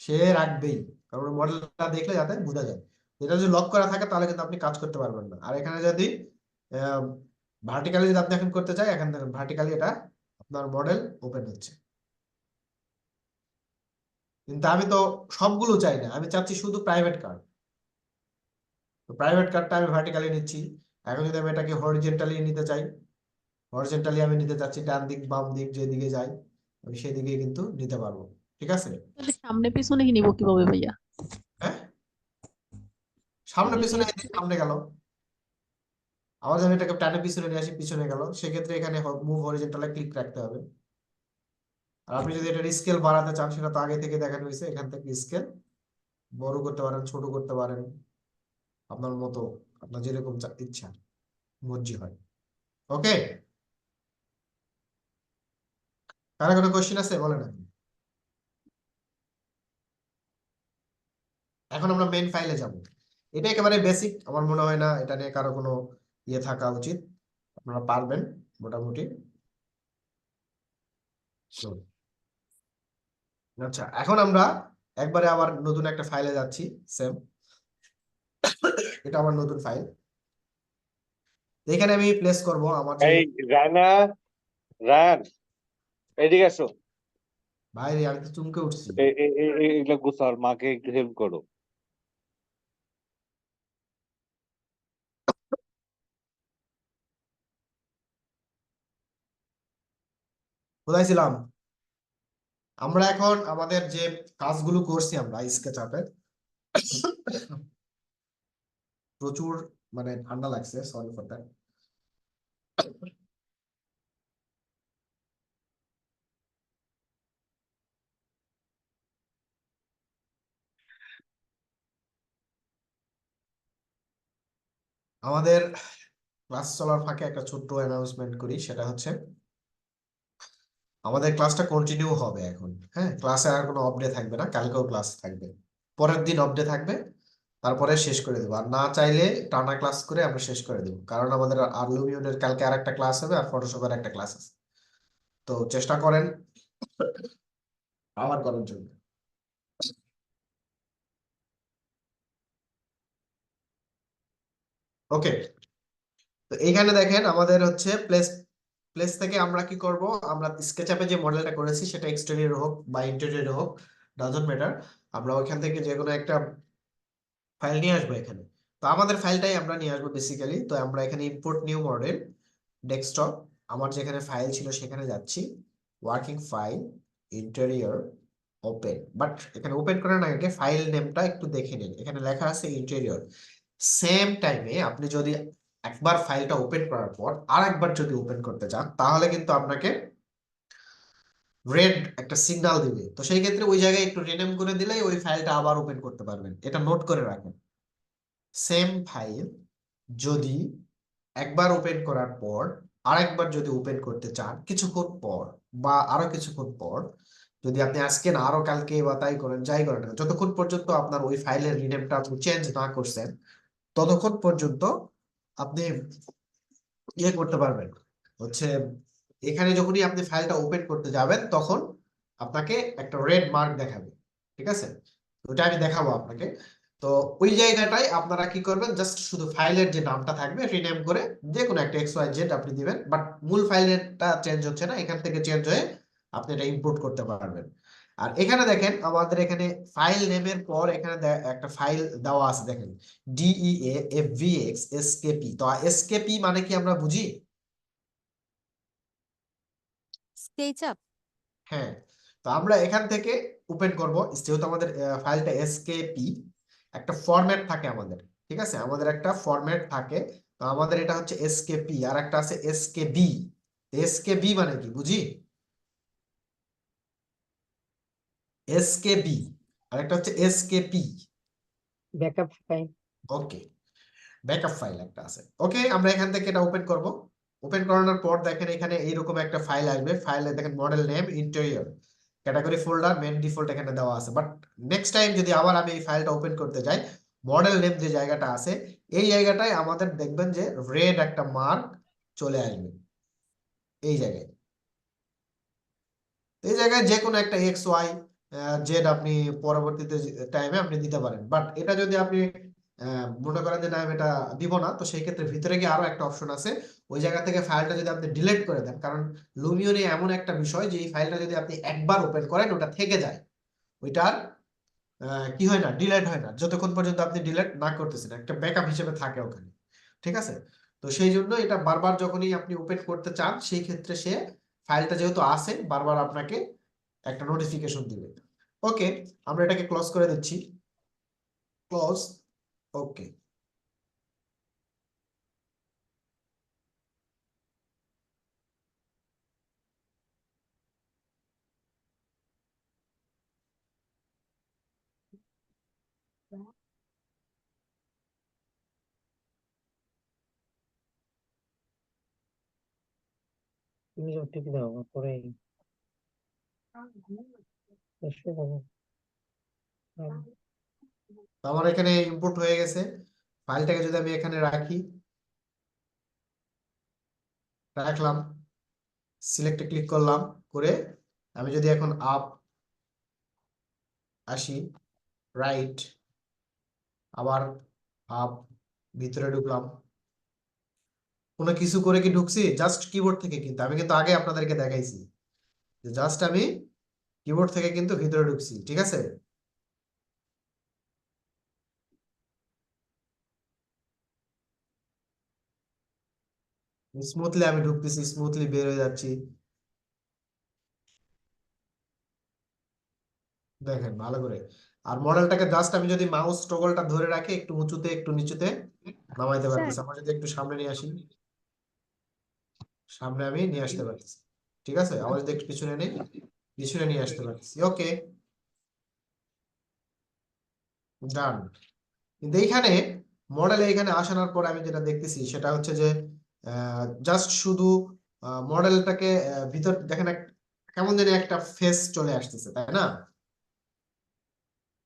সে রাখবেই, কারণ মডেলটা দেখলে যাতে বোঝা যায়। এটা যদি লক করা থাকে তাহলে কিন্তু আপনি কাজ করতে পারবেন না। আর এখানে যদি ভার্টিক্যালি যদি আপনি এখন করতে চাই, এখন দেখেন ভার্টিক্যালি এটা আপনার মডেল ওপেন হচ্ছে। কিন্তু আমি তো সবগুলো চাই না, আমি চাচ্ছি শুধু প্রাইভেট কার্ড। তো প্রাইভেট কার্ডটা আমি ভার্টিক্যালি নিচ্ছি। এখন যদি আমি এটাকে হরিজেন্টালি নিতে চাই, হরিজেন্টালি আমি নিতে চাচ্ছি, ডান দিক বাম দিক যেদিকে যাই আমি সেদিকে কিন্তু নিতে পারবো। ঠিক আছে? তাহলে সামনে পিছনে কি নিব কিভাবে ভাইয়া? হ্যাঁ, সামনে যদি পিছনে, এদিকে সামনে গেল, আবার আমি এটাকে টানে পিছনে নিয়ে আসি, পিছনে গেল, সেক্ষেত্রে এখানে মুভ হরিজন্টালে ক্লিক রাখতে হবে। আর আপনি যদি এটা স্কেল বাড়াতে চান, সেটা তো আগে থেকে দেখানো হয়েছে, এখান থেকে স্কেল বড় করতে পারেন, ছোট করতে পারেন, আপনার মতো, আপনার যেরকম ইচ্ছা মর্জি হয়। ওকে, কারো কোনো কোশ্চেন আছে বলেন আপনি। এখন আমরা মেইন ফাইলে যাব। এটা একেবারে বেসিক, আমার মনে হয় না এটা নিয়ে কারো কোনো ইয়ে থাকা উচিত, আপনারা পারবেন মোটামুটি। হুম। আচ্ছা, এখন আমরা একবারে আবার নতুন একটা ফাইলে যাচ্ছি, সেম। এটা আমার নতুন ফাইল, এখানে আমি প্লেস করব আমার যে, এই রানা, রান, এদিকে আসো। বাইরে আমি তো চমকে উঠছি। এগুলো গুছাও, মাকে একটু হেল্প করো। কোথায় ছিলাম? আমরা এখন আমাদের যে কাজগুলো করছি আমরা স্কেচ আপে, প্রচুর মানে ঠান্ডা লাগছে, সরি ফর দ্যাট। আমাদের ক্লাস চলার ফাঁকে একটা ছোট্ট অ্যানাউন্সমেন্ট করি, সেটা হচ্ছে আমাদের ক্লাসটা কন্টিনিউ হবে এখন। হ্যাঁ, ক্লাসে আর কোনো অফ ডে থাকবে না, কালকেও ক্লাস থাকবে, পরের দিন অফ ডে থাকবে, তারপরে শেষ করে দেবো। আর না চাইলে টানা ক্লাস করে আমরা শেষ করে দেবো, কারণ আমাদের আরলুমিয়নের কালকে আর একটা ক্লাস হবে, আর ফটোশপের একটা ক্লাস আছে। তো চেষ্টা করেন আবার করার জন্য। ওকে, তো এইখানে দেখেন আমাদের হচ্ছে প্লেস, প্লেস থেকে আমরা কি করব, আমরা স্কেচআপে যে মডেলটা করেছি সেটা এক্সটেরিয়র হোক বা ইন্টেরিয়র হোক, ডাজন্ট ম্যাটার, আমরা ওইখান থেকে যে কোনো একটা ফাইল নিয়ে আসবো এখানে। তো আমাদের ফাইলটাই আমরা নিয়ে আসবো বেসিক্যালি। তো আমরা এখানে ইম্পোর্ট নিউ মডেল, ডেস্কটপ, আমার যেখানে ফাইল ছিল সেখানে যাচ্ছি, working file, interior, open. But এখানে ওপেন করার আগে ফাইল নেমটা একটু দেখে নিন, এখানে লেখা আছে ইন্টেরিয়র। সেম টাইমে আপনি যদি একবার ফাইলটা ওপেন করার পর আরেকবার যদি ওপেন করতে চান, তাহলে কিন্তু আপনাকে রেড একটা সিগন্যাল দিবে। তো সেই ক্ষেত্রে ওই জায়গায় একটু রিনেম করে দিলেই ওই ফাইলটা আবার ওপেন করতে পারবেন, এটা নোট করে রাখেন। সেম ফাইল যদি একবার ওপেন করার পর আরেকবার যদি ওপেন করতে চান কিছুক্ষণ পর, বা আরো কিছুক্ষণ পর, যদি আপনি আজকে না আরো কালকে বা তাই করেন, যাই করেন না, যতক্ষণ পর্যন্ত আপনার ওই ফাইলের রিনেমটা আপনি চেঞ্জ না করছেন, ততক্ষণ পর্যন্ত আপনি ইয়ে করতে পারবেন। হচ্ছে এখানে যখনই আপনি ফাইলটা ওপেন করতে যাবেন, তখন আপনাকে একটা রেড মার্ক দেখাবে। ঠিক আছে? ওটা আমি দেখাবো আপনাকে। তো ওই জায়গাটায় আপনারা কি করবেন, জাস্ট শুধু ফাইলের যে নামটা থাকবে রিনেম করে যে কোনো একটা XYZ আপনি দিবেন, বাট মূল ফাইলেরটা চেঞ্জ হচ্ছে না, এখান থেকে চেঞ্জ হয়ে আপনি এটা ইম্পোর্ট করতে পারবেন। আর এখানে দেখেন আমাদের এখানে ফাইল নেমের পর এখানে একটা ফাইল দেওয়া আছে, দেখেন DEA FVX SKP। তো SKP মানে কি আমরা বুঝি? SketchUp? হ্যাঁ, তো আমরা এখান থেকে ওপেন করব, যেহেতু আমাদের ফাইলটা এসকেপি, একটা ফরম্যাট থাকে আমাদের, ঠিক আছে, আমাদের একটা ফরম্যাট থাকে। তো আমাদের এটা হচ্ছে এসকেপি, আর একটা আছে এসকেবি। এসকেবি মানে কি বুঝি? এসকেবি, আর একটা হচ্ছে SKP. Backup file. Okay, backup file একটা আছে। ওকে, আমরা এখান থেকে এটা ওপেন করব। ওপেন করানোর পর দেখেন এখানে এইরকম একটা ফাইল আসবে। ফাইলে দেখেন model name, interior, category, folder, main, default এখানে দেওয়া আছে। বাট নেক্সট টাইম যদি আবার আমি এই ফাইলটা ওপেন করতে যাই, মডেল নেম যে জায়গাটা আছে, এই জায়গাটায় আমাদের দেখবেন যে রেড একটা মার্ক চলে আসবে এই জায়গায়। এই জায়গায় যে কোনো একটা এক্স ওয়াই জেড আপনি পরবর্তীতে টাইমে আপনি দিতে পারেন। বাট এটা যদি আপনি মনে করেন যে না আমি এটা দিব না, তো সেই ক্ষেত্রে ভিতরে গিয়ে আরো একটা অপশন আছে, ওই জায়গা থেকে ফাইলটা যদি আপনি ডিলিট করে দেন, কারণ লুমিয়নে এমন একটা বিষয় যে এই ফাইলটা যদি আপনি একবার ওপেন করেন ওটা থেকে যায়, ওইটার কি হয় না, ডিলিট হয় না যতক্ষণ পর্যন্ত আপনি ডিলিট না করতেছেন, একটা ব্যাকআপ হিসেবে থাকে ওখানে, ঠিক আছে। তো সেই জন্য এটা বারবার যখনই আপনি ওপেন করতে চান, সেই ক্ষেত্রে সে ফাইলটা যেহেতু আছে বারবার আপনাকে একটা নোটিফিকেশন দিবে। ওকে, আমরা এটাকে ক্লোজ করে দিচ্ছি, ক্লোজ। ওকে, তুমি ওটিপি দাও পরে আমার এখানে ইম্পোর্ট হয়ে গেছে। ফাইলটাকে যদি আমি এখানে রাখি, রাখলাম, সিলেক্টে ক্লিক করলাম, করে আমি যদি এখন আপ আসি, রাইট, আবার আপ, ভিতরে ঢুকলাম, কোনো কিছু করে কি ঢুকছি? জাস্ট কিবোর্ড থেকে, কিন্তু আমি কিন্তু আগে আপনাদেরকে দেখাইছি যে জাস্ট আমি কিবোর্ড থেকে কিন্তু ভিতরে ঢুকছি, ঠিক আছে। স্মুথলি আমি ঢুকতেছি, স্মুথলি বের হয়ে যাচ্ছি, দেখেন ভালো করে। আর মডেলটাকে জাস্ট আমি যদি মাউস টগলটা ধরে রাখি, একটু উঁচুতে একটু নিচুতে নামাইতে স্যার পারতেছি। আমরা যদি একটু সামনে নিয়ে আসি, সামনে আমি নিয়ে আসতে পারতেছি, ঠিক আছে। আবার যদি একটু পিছনে নেই, পিছনে নিয়ে আসতে পারতেছি। ওকে, ডান। কিন্তু এইখানে মডেলে এখানে আসানোর পর আমি যেটা দেখতেছি সেটা হচ্ছে যে জাস্ট শুধু মডেলটাকে ভিতর দেখেন কেমন জানি একটা ফেস চলে আসতেছে, তাই না?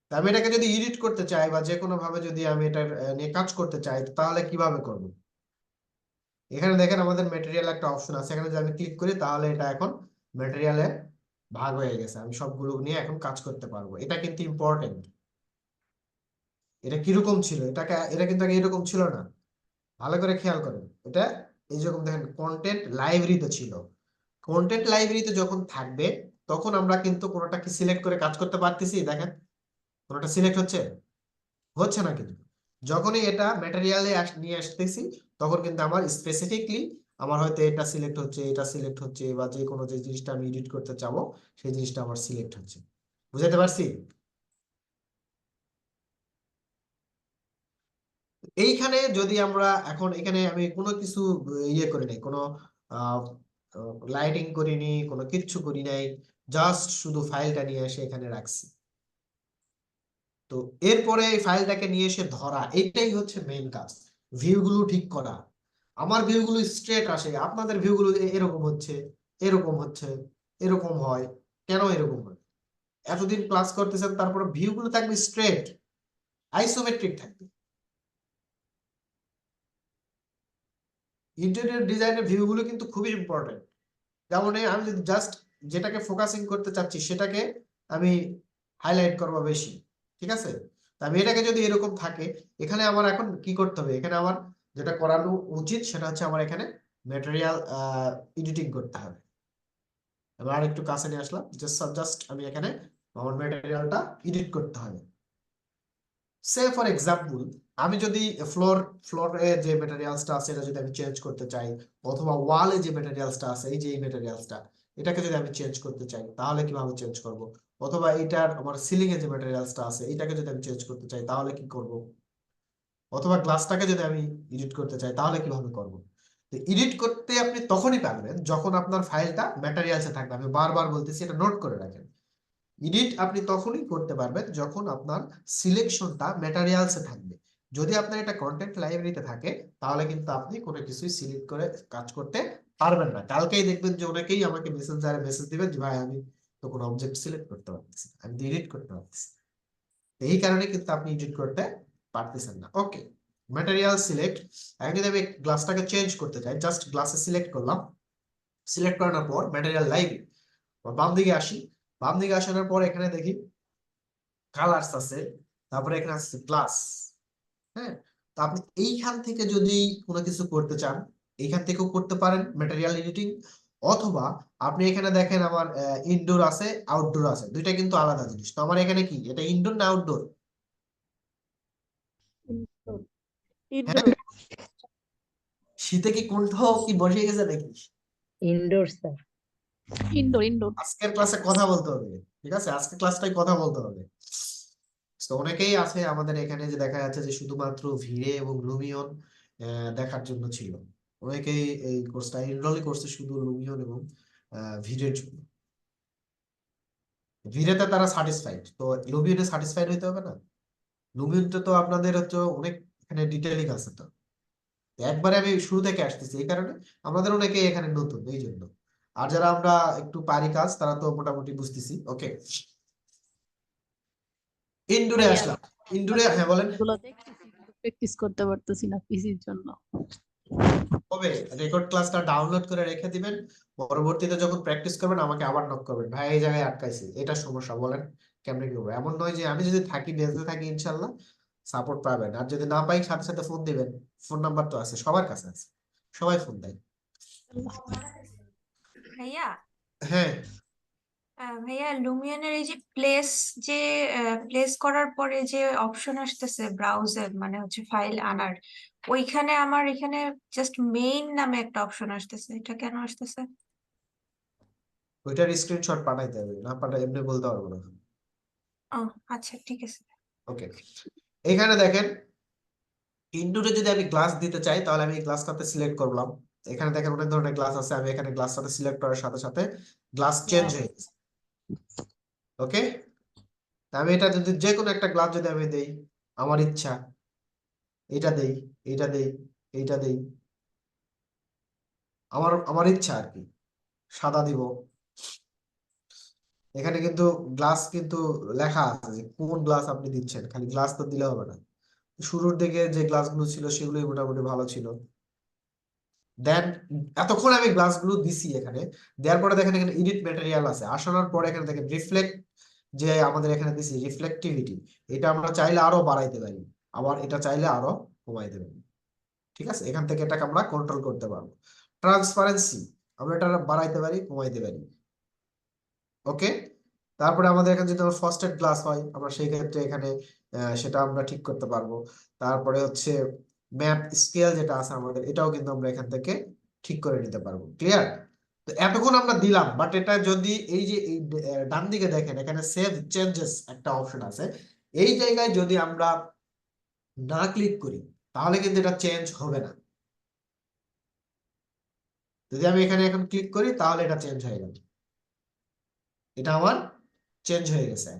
তা আমি এটাকে যদি এডিট করতে চাই বা যে কোনো ভাবে যদি আমি এটা নিয়ে কাজ করতে চাই, তাহলে কিভাবে করব? এখানে দেখেন আমাদের ম্যাটেরিয়াল একটা অপশন আছে, এখানে যদি আমি ক্লিক করি তাহলে এটা এখন ম্যাটেরিয়ালে ভাগ হয়ে গেছে, আমি সবগুলো নিয়ে এখন কাজ করতে পারবো। এটা কিন্তু ইম্পর্টেন্ট। এটা কিরকম ছিল, এটা কিন্তু আগে এরকম ছিল না, ভালো করে খেয়াল করেন। এটা এই যেরকম দেখেন কন্টেন্ট লাইব্রেরিতে ছিল। কন্টেন্ট লাইব্রেরিতে যখন থাকবে তখন আমরা কিন্তু কোনোটা কি সিলেক্ট করে কাজ করতে পারতেছি, দেখেন কোনোটা সিলেক্ট হচ্ছে, হচ্ছে না। কিন্তু যখনই এটা ম্যাটেরিয়ালে নিয়ে আসতেছি, তখন কিন্তু আমার স্পেসিফিকলি আমার হয়তো এটা সিলেক্ট হচ্ছে, এটা সিলেক্ট হচ্ছে, বা যে কোনো যে জিনিসটা আমি এডিট করতে চাবো সেই জিনিসটা আমার সিলেক্ট হচ্ছে। বুঝাতে পারছি? এইখানে যদি আমরা এখন এখানে আমি কোনো কিছু ইয়ে করি নাই, কোনো লাইটিং করিনি, কোনো কিচ্ছু করি নাই, জাস্ট শুধু ফাইলটা নিয়ে এসে এখানে রাখছি। তো এরপরে এই ফাইলটাকে নিয়ে এসে ধরা, এটাই হচ্ছে মেইন কাজ, ভিউ গুলো ঠিক করা। আমার ভিউ গুলো স্ট্রেট আসে, আপনাদের ভিউ গুলো এরকম হচ্ছে, এরকম হচ্ছে, এরকম হয়, কেন এরকম হয়? এতদিন ক্লাস করতেছেন, তারপরে ভিউ গুলো থাকবে স্ট্রেট, আইসোমেট্রিক থাকবে। ইন্টেরিয়র ডিজাইনের ভিউ গুলো কিন্তু খুবই ইম্পর্টেন্ট। যেমন আমি যদি জাস্ট যেটাকে ফোকাসিং করতে চাচ্ছি সেটাকে আমি হাইলাইট করবো বেশি, ঠিক আছে। তা আমি এটাকে যদি এরকম থাকে, এখানে আমার এখন কি করতে হবে, এখানে আমার যেটা করানো উচিত সেটা হচ্ছে আমার এখানে ম্যাটেরিয়াল এডিটিং করতে হবে। এবার আর একটু কাছে নিয়ে আসলাম, জাস্ট আমি এখানে আমার ম্যাটেরিয়ালটা এডিট করতে হবে। সে ফর এক্সাম্পল আমি যদি ফ্লোরে যে ম্যাটেরিয়ালসটা আছে এটা যদি আমি চেঞ্জ করতে চাই, অথবা ওয়ালে যে ম্যাটেরিয়ালসটা আছে, এই যে এই ম্যাটেরিয়ালসটা, এটাকে যদি আমি চেঞ্জ করতে চাই তাহলে কিভাবে চেঞ্জ করব, অথবা এটার আমার সিলিং এ যে ম্যাটেরিয়ালসটা আছে এটাকে যদি আমি চেঞ্জ করতে চাই তাহলে কি করব, অথবা গ্লাসটাকে যদি আমি এডিট করতে চাই তাহলে কিভাবে করব। তো এডিট করতে আপনি তখনই পারবেন যখন আপনার ফাইলটা ম্যাটেরিয়ালসে থাকবে। আমি বারবার বলতেছি, এটা নোট করে রাখেন। এডিট আপনি তখনই করতে পারবেন যখন আপনার সিলেকশনটা ম্যাটেরিয়ালসে থাকবে। যদি আপনার এটা কন্টেন্ট লাইব্রেরিতে থাকে তাহলে কিন্তু আপনি কোনো কিছুই সিলেক্ট করে কাজ করতে পারবেন না। কালকেই দেখবেন যে অনেকেই আমাকে মেসেঞ্জারে মেসেজ দিবেন যে ভাই আমি তো কোনো অবজেক্ট সিলেক্ট করতে পারতেছি না, আমি এডিট করতে পারতেছি না। এই কারণে কিন্তু আপনি এডিট করতে পারতেছেন না। ওকে, ম্যাটেরিয়াল সিলেক্ট। এখন যদি আমি গ্লাসটাকে চেঞ্জ করতে চাই, জাস্ট গ্লাসে সিলেক্ট করলাম। সিলেক্ট করার পর ম্যাটেরিয়াল লাইব্রেরি, বাম দিকে আসি। বাম দিকে আসানোর পর এখানে দেখি কালারস আছে, তারপরে এখানে আছে গ্লাস। হ্যাঁ, তো আপনি এইখান থেকে যদি কোনো কিছু করতে চান এইখান থেকেও করতে পারেন ম্যাটেরিয়াল এডিটিং, অথবা আপনি এখানে দেখেন আমার ইনডোর আছে আউটডোর আছে, দুইটা কিন্তু আলাদা জিনিস। তো আমার এখানে কি এটা ইনডোর না আউটডোর? ইনডোর। শীতে কি কণ্ঠ কি বসে গেছে নাকি? Indoor sir. Indoor indoor. আজকের ক্লাসে কথা বলতে হবে, ঠিক আছে? আজকের ক্লাসটাই কথা বলতে হবে। তো অনেকেই আছে আমাদের এখানে যে দেখা যাচ্ছে যে শুধুমাত্র ভিরে এবং লুমিয়ন দেখার জন্য ছিল। অনেকেই এই কোর্সটা এনরোল করছে শুধু লুমিয়ন এবং ভিরের জন্য। ভিরেতে তারা স্যাটিসফাইড, তো লুমিয়নে স্যাটিসফাইড হইতে হবে না? লুমিয়নটা তো আপনাদের হচ্ছে অনেক এখানে ডিটেইলিং আছে। তো একবারে আমি শুরু থেকে আসতেছি, এই কারণে আমাদের অনেকে এখানে নতুন, এই জন্য। আর যারা আমরা একটু পারি কাজ তারা তো মোটামুটি বুঝতেছি। ওকে, ইনডোরে আসলাম। ইনডোরে, হ্যাঁ বলেন। গুলো দেখতেছি প্র্যাকটিস করতে পারতেছি না পিসির জন্য। হবে রেকর্ড ক্লাসটা ডাউনলোড করে রেখে দিবেন, পরবর্তীতে যখন প্র্যাকটিস করবেন আমাকে আবার নক করবেন, ভাই এই জায়গায় আটকাইছি, এটা সমস্যা, বলেন কেমনে কি হবে। এমন নয় যে আমি যদি থাকি বেঁচে থাকি ইনশাল্লাহ সাপোর্ট পাবেন, আর যদি না পাই সাথে সাথে ফোন দিবেন। ফোন নাম্বার তো আছে, সবার কাছে আছে, সবাই ফোন দেয়। ভাইয়া হ্যাঁ, ভাইয়া লুমিয়নের এই যে প্লেস করার পরে যে অপশন আসতেছে ব্রাউজার মানে হচ্ছে ফাইল আনার, ওইখানে আমার এখানে জাস্ট মেইন নামে একটা অপশন আসতেছে, এটা কেন আসতেছে? ওইটার স্ক্রিনশট পাঠাইতে হবে, না পাঠাই এমনি বলতে পারবো না। ও আচ্ছা ঠিক আছে। ওকে, এখানে দেখেন ইনডোরে যদি আমি গ্লাস দিতে চাই তাহলে আমি এই গ্লাসটাতে সিলেক্ট করলাম। এখানে দেখেন অনেক ধরনের গ্লাস আছে, আমি এখানে গ্লাসটাতে সিলেক্ট করার সাথে সাথে গ্লাস চেঞ্জ হয়ে গেছে। ওকে, আমি এটা যদি যে কোনো একটা গ্লাস যদি আমি দেই, আমার ইচ্ছা, এটা দেই, এইটা দেই, এইটা দেই, আমার আমার ইচ্ছা আর কি, সাদা দিব। এখানে কিন্তু গ্লাস কিন্তু লেখা আছে যে কোন গ্লাস আপনি দিচ্ছেন, খালি গ্লাস তো দিলে হবে না। শুরুর দিকে যে গ্লাসগুলো ছিল সেগুলোই মোটামুটি ভালো ছিল। দেন এতক্ষণ আমি গ্লাসগুলো দিছি, এখানে দেওয়ার পরে দেখেন এখানে এডিট ম্যাটেরিয়াল আছে, আসানোর পরে এখানে দেখেন রিফ্লেক্ট, যে আমাদের এখানে দিছি রিফ্লেক্টিভিটি, এটা আমরা চাইলে আরো বাড়াইতে পারি, আবার এটা চাইলে আরো কমাইতে পারি। ঠিক আছে, এখান থেকে এটাকে আমরা কন্ট্রোল করতে পারবো। ট্রান্সপারেন্সি আমরা এটা বাড়াইতে পারি, কমাইতে পারি। ওকে, তারপরে আমাদের এখানে যদি ফ্রস্টেড গ্লাস হয় আমরা সেই ক্ষেত্রে এখানে সেটা আমরা ঠিক করতে পারবো। তারপরে হচ্ছে ম্যাপ স্কেল যেটা আছে আমাদের, এটাও কিন্তু আমরা এখান থেকে ঠিক করে নিতে পারবো। ক্লিয়ার? তো এতক্ষণ আমরা দিলাম, বাট এটা যদি এই যে এই ডান দিকে দেখেন এখানে সেভ চেঞ্জেস একটা অপশন আছে, এই জায়গায় যদি আমরা না ক্লিক করি তাহলে কিন্তু এটা চেঞ্জ হবে না। যদি আমি এখানে এখন ক্লিক করি তাহলে এটা চেঞ্জ হয়ে গেল, এটা আমার চেঞ্জ হয়ে গেছে।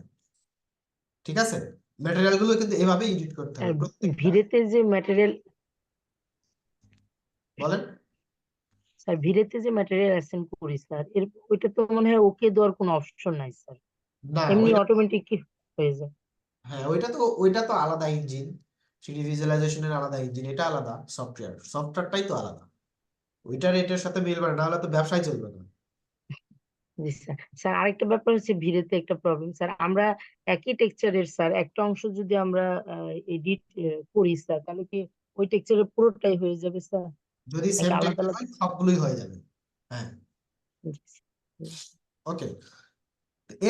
ঠিক আছে, ম্যাটেরিয়াল গুলো কিন্তু এভাবে এডিট করতে হবে প্রত্যেকটা। ভিড়েতে যে ম্যাটেরিয়াল, বলেন। স্যার ভিড়েতে যে ম্যাটেরিয়াল অ্যাসাইন করি স্যার, এর ওইটা তো মনে হয় ওকে দেওয়ার কোনো অপশন নাই স্যার, না এমনি ওইটা, অটোমেটিক হয়ে যায়। হ্যাঁ ওইটা তো আলাদা ইঞ্জিন, 3D ভিজুয়ালাইজেশনের আলাদা ইঞ্জিন, এটা আলাদা সফটওয়্যারটাই তো আলাদা, ওইটার এটার সাথে মিলবে না, নাহলে তো ব্যবসায় চলবে না। জি স্যার। স্যার আরেকটা ব্যাপার হচ্ছে ভিড়েতে একটা প্রবলেম স্যার, আমরা একই টেক্সচারের স্যার একটা অংশ যদি আমরা এডিট করি স্যার, তাহলে কি ওই টেক্সচারের পুরোটাই হয়ে যাবে স্যার? যদি নাকি সেম আলাদা টেক্সচার আলাদা? হয় সবগুলোই হয়ে যাবে। হ্যাঁ, জি, জি। ওকে।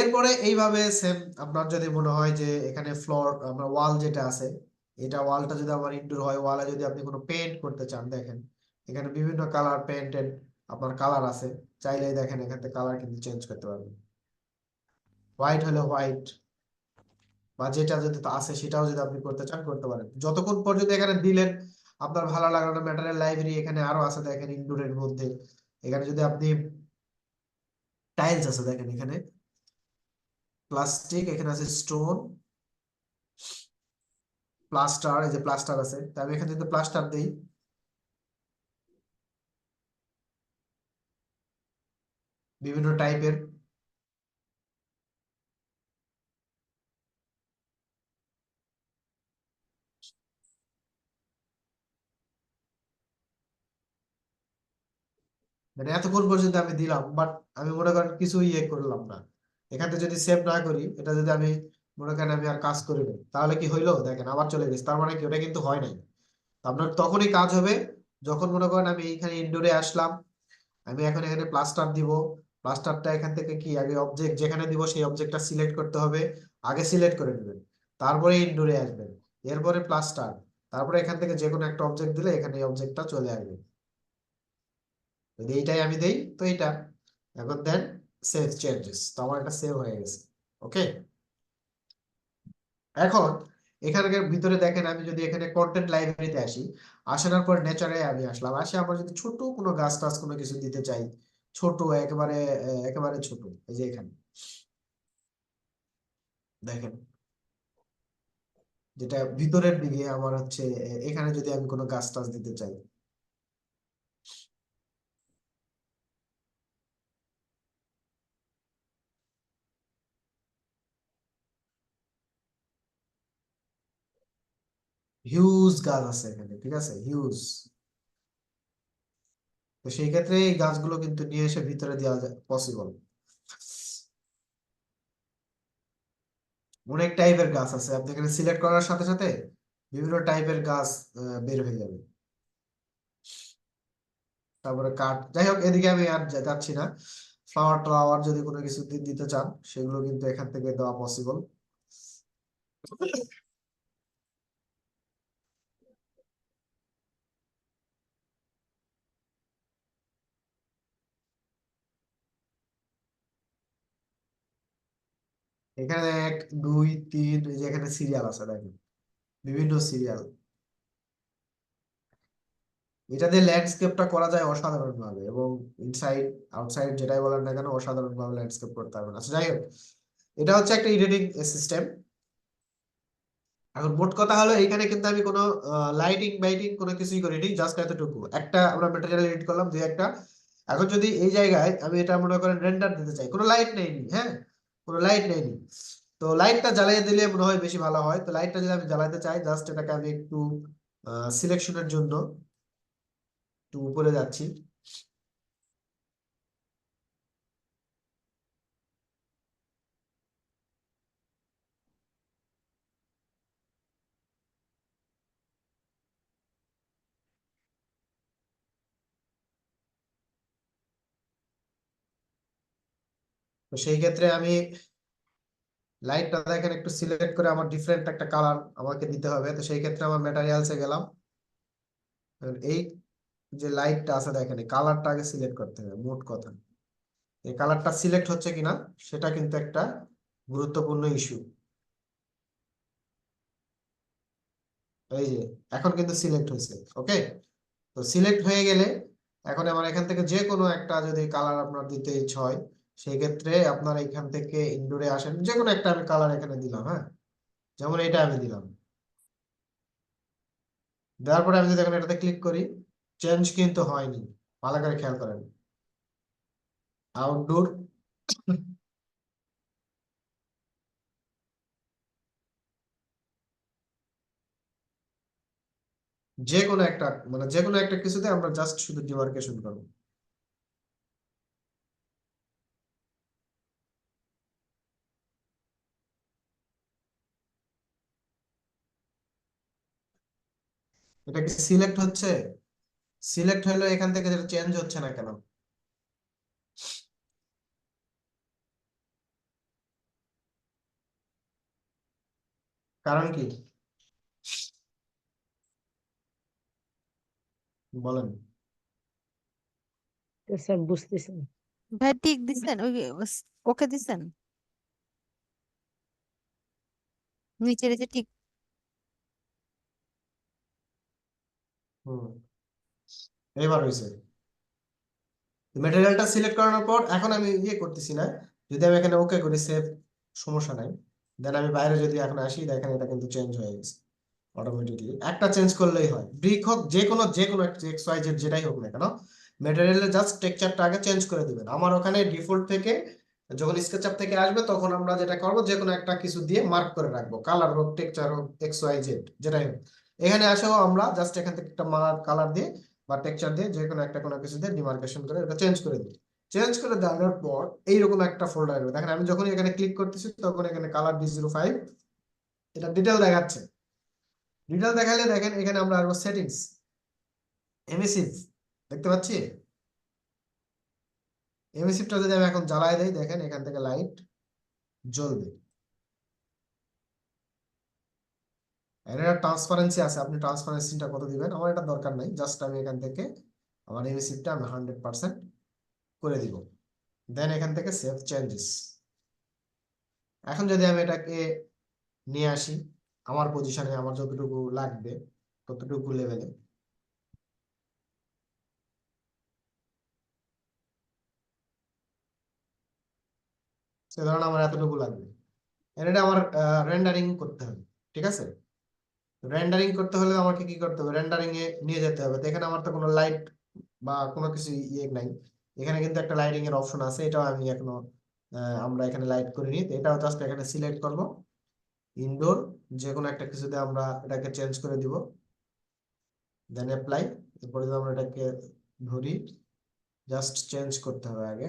এরপরে এইভাবে সেম আপনার যদি মনে হয় যে এখানে ফ্লোর আমরা ওয়াল যেটা আছে, এটা ওয়ালটা যদি আমার ইনডোর হয়, ওয়ালে যদি আপনি কোনো পেইন্ট করতে চান, দেখেন এখানে বিভিন্ন কালার পেইন্টেড আপনার কালার আছে, চাইলে দেখেন এখান থেকে কালার কিন্তু চেঞ্জ করতে পারবেন। হোয়াইট হলে হোয়াইট, বা যেটা যদি আছে সেটাও যদি আপনি করতে চান করতে পারেন, যতক্ষণ পর্যন্ত এখানে দিলেন আপনার ভালো লাগলো না। ম্যাটেরিয়াল লাইব্রেরি এখানে আরো আছে দেখেন ইনডোরের মধ্যে। এখানে যদি আপনি টাইলস আছে দেখেন, এখানে প্লাস্টিক, এখানে আছে স্টোন, প্লাস্টার, এই যে প্লাস্টার আছে, তাই আমি এখানে যদি প্লাস্টার দেই, বিভিন্ন টাইপের, মানে এতক্ষণ পর্যন্ত আমি দিলাম, বাট আমি মনে করেন কিছু ইয়ে করলাম না। এখান থেকে যদি সেভ না করি, এটা যদি আমি মনে করেন আমি আর কাজ করি না, তাহলে কি হইলো দেখেন আবার চলে গেছে, তার মানে কি ওটা কিন্তু হয় নাই। তো আপনার তখনই কাজ হবে যখন মনে করেন আমি এখানে ইনডোরে আসলাম, আমি এখন এখানে প্লাস্টার দিব। প্লাস্টারটা এখান থেকে কি আগে অবজেক্ট যেখানে দিব সেই অবজেক্টটা সিলেক্ট করতে হবে, আগে সিলেক্ট করে নেবেন, তারপরে ইনডোরে আসবেন, এরপরে প্লাস্টার, তারপরে এখান থেকে যে কোনো একটা অবজেক্ট দিলে এখানে এই অবজেক্টটা চলে আসবে। যদি এইটাই আমি দেই তো এইটা, এখন দেন সেভ চেঞ্জেস, তো আমার এটা সেভ হয়ে গেছে। ওকে, এখন এখানকার ভিতরে দেখেন আমি যদি এখানে কন্টেন্ট লাইব্রেরিতে আসি, আসানোর পর নেচারে আমি আসলাম, আসে আমরা যদি ছোট কোনো গাছ টাছ কোনো কিছু দিতে চাই, ছোট একেবারে একেবারে ছোট, এই যে এখানে দেখেন যেটা ভিতরের দিকে আমার হচ্ছে এখানে যদি আমি কোনো গাছ টাছ দিতে চাই, হিউজ গাছ আছে এখানে, ঠিক আছে, হিউজ। তো সেই ক্ষেত্রে এই গাছগুলো কিন্তু নিয়ে এসে ভিতরে দেওয়া যায় পসিবল। অনেক টাইপের গাছ আছে, আপনি এখানে সিলেক্ট করার সাথে সাথে বিভিন্ন টাইপের গাছ বের হয়ে যাবে। তারপরে কাঠ, যাই হোক এদিকে আমি আর যাচ্ছি না। ফ্লাওয়ার টাওয়ার যদি কোনো কিছু দিতে চান সেগুলো কিন্তু এখান থেকে দেওয়া পসিবল। এখানে 1 2 3, এই যে এখানে সিরিয়াল আছে দেখেন, বিভিন্ন সিরিয়াল। এটা দিয়ে ল্যান্ডস্কেপটা করা যায় অসাধারণ ভাবে, এবং ইনসাইড আউটসাইড যেটাই বলেন না কেন অসাধারণ ভাবে ল্যান্ডস্কেপ করতে পারবেন। আচ্ছা যাই হোক, এটা হচ্ছে একটা এডিটিং সিস্টেম। এখন মোট কথা হলো এখানে কিন্তু আমি কোনো লাইটিং বাইটিং কোনো কিছুই করিনি, জাস্ট এতটুকু একটা আমরা ম্যাটেরিয়াল এডিট করলাম দুই একটা। এখন যদি এই জায়গায় আমি এটা মনে করেন রেন্ডার দিতে চাই, কোনো লাইট নেইনি, হ্যাঁ কোনো লাইট নেইনি, তো লাইটটা জ্বালিয়ে দিলে মনে হয় বেশি ভালো হয়। তো লাইটটা যদি আমি জ্বালাতে চাই, জাস্ট এটাকে আমি একটু সিলেকশনের জন্য একটু উপরে যাচ্ছি, তো সেই ক্ষেত্রে আমি লাইটটা দেখেন একটু সিলেক্ট করে আমার ডিফারেন্ট একটা কালার আমাকে দিতে হবে। তো সেই ক্ষেত্রে আমার ম্যাটেরিয়ালসে গেলাম, এই যে লাইটটা আছে দেখেন এই কালারটা আগে সিলেক্ট করতে হবে। মোট কথা এই কালারটা সিলেক্ট হচ্ছে কিনা সেটা কিন্তু একটা গুরুত্বপূর্ণ ইস্যু। এই যে এখন কিন্তু সিলেক্ট হয়েছে। ওকে, তো সিলেক্ট হয়ে গেলে এখন আমার এখান থেকে যে কোনো একটা যদি কালার আপনার দিতে ইচ্ছা হয়, সেই ক্ষেত্রে আপনার এখান থেকে ইনডোরে আসেন, যে কোনো একটা আমি কালার এখানে দিলাম, হ্যাঁ যেমন এটা আমি দিলাম। দেওয়ার পরে আমি যদি এখন এটাতে ক্লিক করি, চেঞ্জ কিন্তু হয়নি, ভালো করে খেয়াল করেন। আউটডোর, যে কোনো একটা মানে যে কোনো একটা কিছুতে আমরা জাস্ট শুধু ডিমার্কেশন করবো। এটা কি সিলেক্ট হচ্ছে? সিলেক্ট হলো এখান থেকে যেটা চেঞ্জ হচ্ছে না কেন? কারণ কি বলেন? স্যার বুঝতেছি না। ভাই টিক দিছেন ওকে দিছেন নিচের এই যে টিক হুম এবার হয়েছে ম্যাটেরিয়ালটা সিলেক্ট করানোর পর এখন আমি ইয়ে করতেছি না, যদি আমি এখানে ওকে করি সেভ, সমস্যা নাই। দেন আমি বাইরে যদি এখন আসি দেখেন এটা কিন্তু চেঞ্জ হয়ে গেছে অটোমেটিকলি। একটা চেঞ্জ করলেই হয়, ব্রিক হোক যে কোনো একটা এক্স ওয়াই জেড যেটাই হোক না কেন, ম্যাটেরিয়ালের জাস্ট টেক্সচারটা আগে চেঞ্জ করে দিবেন। আমার ওখানে ডিফল্ট থেকে যখন স্কেচআপ থেকে আসবে তখন আমরা যেটা করবো যে কোনো একটা কিছু দিয়ে মার্ক করে রাখবো, কালার হোক টেক্সচার হোক এক্স ওয়াই জেড যেটাই হোক। এখানে আসেও আমরা জাস্ট এখান থেকে একটা কালার দিয়ে বা টেক্সচার দিয়ে যে কোনো একটা কোনো কিছু দিয়ে ডিমার্কেশন করে এটা চেঞ্জ করে দিই। চেঞ্জ করে দেওয়ার পর এইরকম একটা ফোল্ডার আসবে, দেখেন আমি যখন এখানে ক্লিক করতেছি তখন এখানে কালার D05 এটা ডিটেল দেখাচ্ছে। ডিটেল দেখালে দেখেন এখানে আমরা আসবো সেটিংস, এমিসিভ দেখতে পাচ্ছি। এমিসিভটা যদি আমি এখন জ্বালায় দেই দেখেন এখান থেকে লাইট জ্বলবে। এটা ট্রান্সপারেন্সি আছে, আপনি ট্রান্সপারেন্সিটা কত দিবেন, আমার এটা দরকার নাই, জাস্ট আমি এখান থেকে আমার এমিসিভটা আমি 100% করে দিব। দেন এখান থেকে সেভ চেঞ্জেস। এখন যদি আমি এটাকে নিয়ে আসি আমার পজিশনে, আমার যতটুকু লাগবে ততটুকু লেভেলে, সে ধরুন আমার এতটুকু লাগবে, এটা আমার রেন্ডারিং করতে হবে। ঠিক আছে, রেন্ডারিং করতে হলে আমাকে কি করতে হবে, রেন্ডারিং এ নিয়ে যেতে হবে। তো এখানে আমার তো কোনো লাইট বা কোনো কিছু ইয়ে নাই, এখানে কিন্তু একটা লাইটিং এর অপশন আছে, এটাও আমি এখনো আমরা এখানে লাইট করিনি। তো এটাও জাস্ট এখানে সিলেক্ট করব, ইনডোর যে কোনো একটা কিছুতে আমরা এটাকে চেঞ্জ করে দিব, দেন অ্যাপ্লাই। এরপরে যদি আমরা এটাকে ধরি, জাস্ট চেঞ্জ করতে হবে আগে,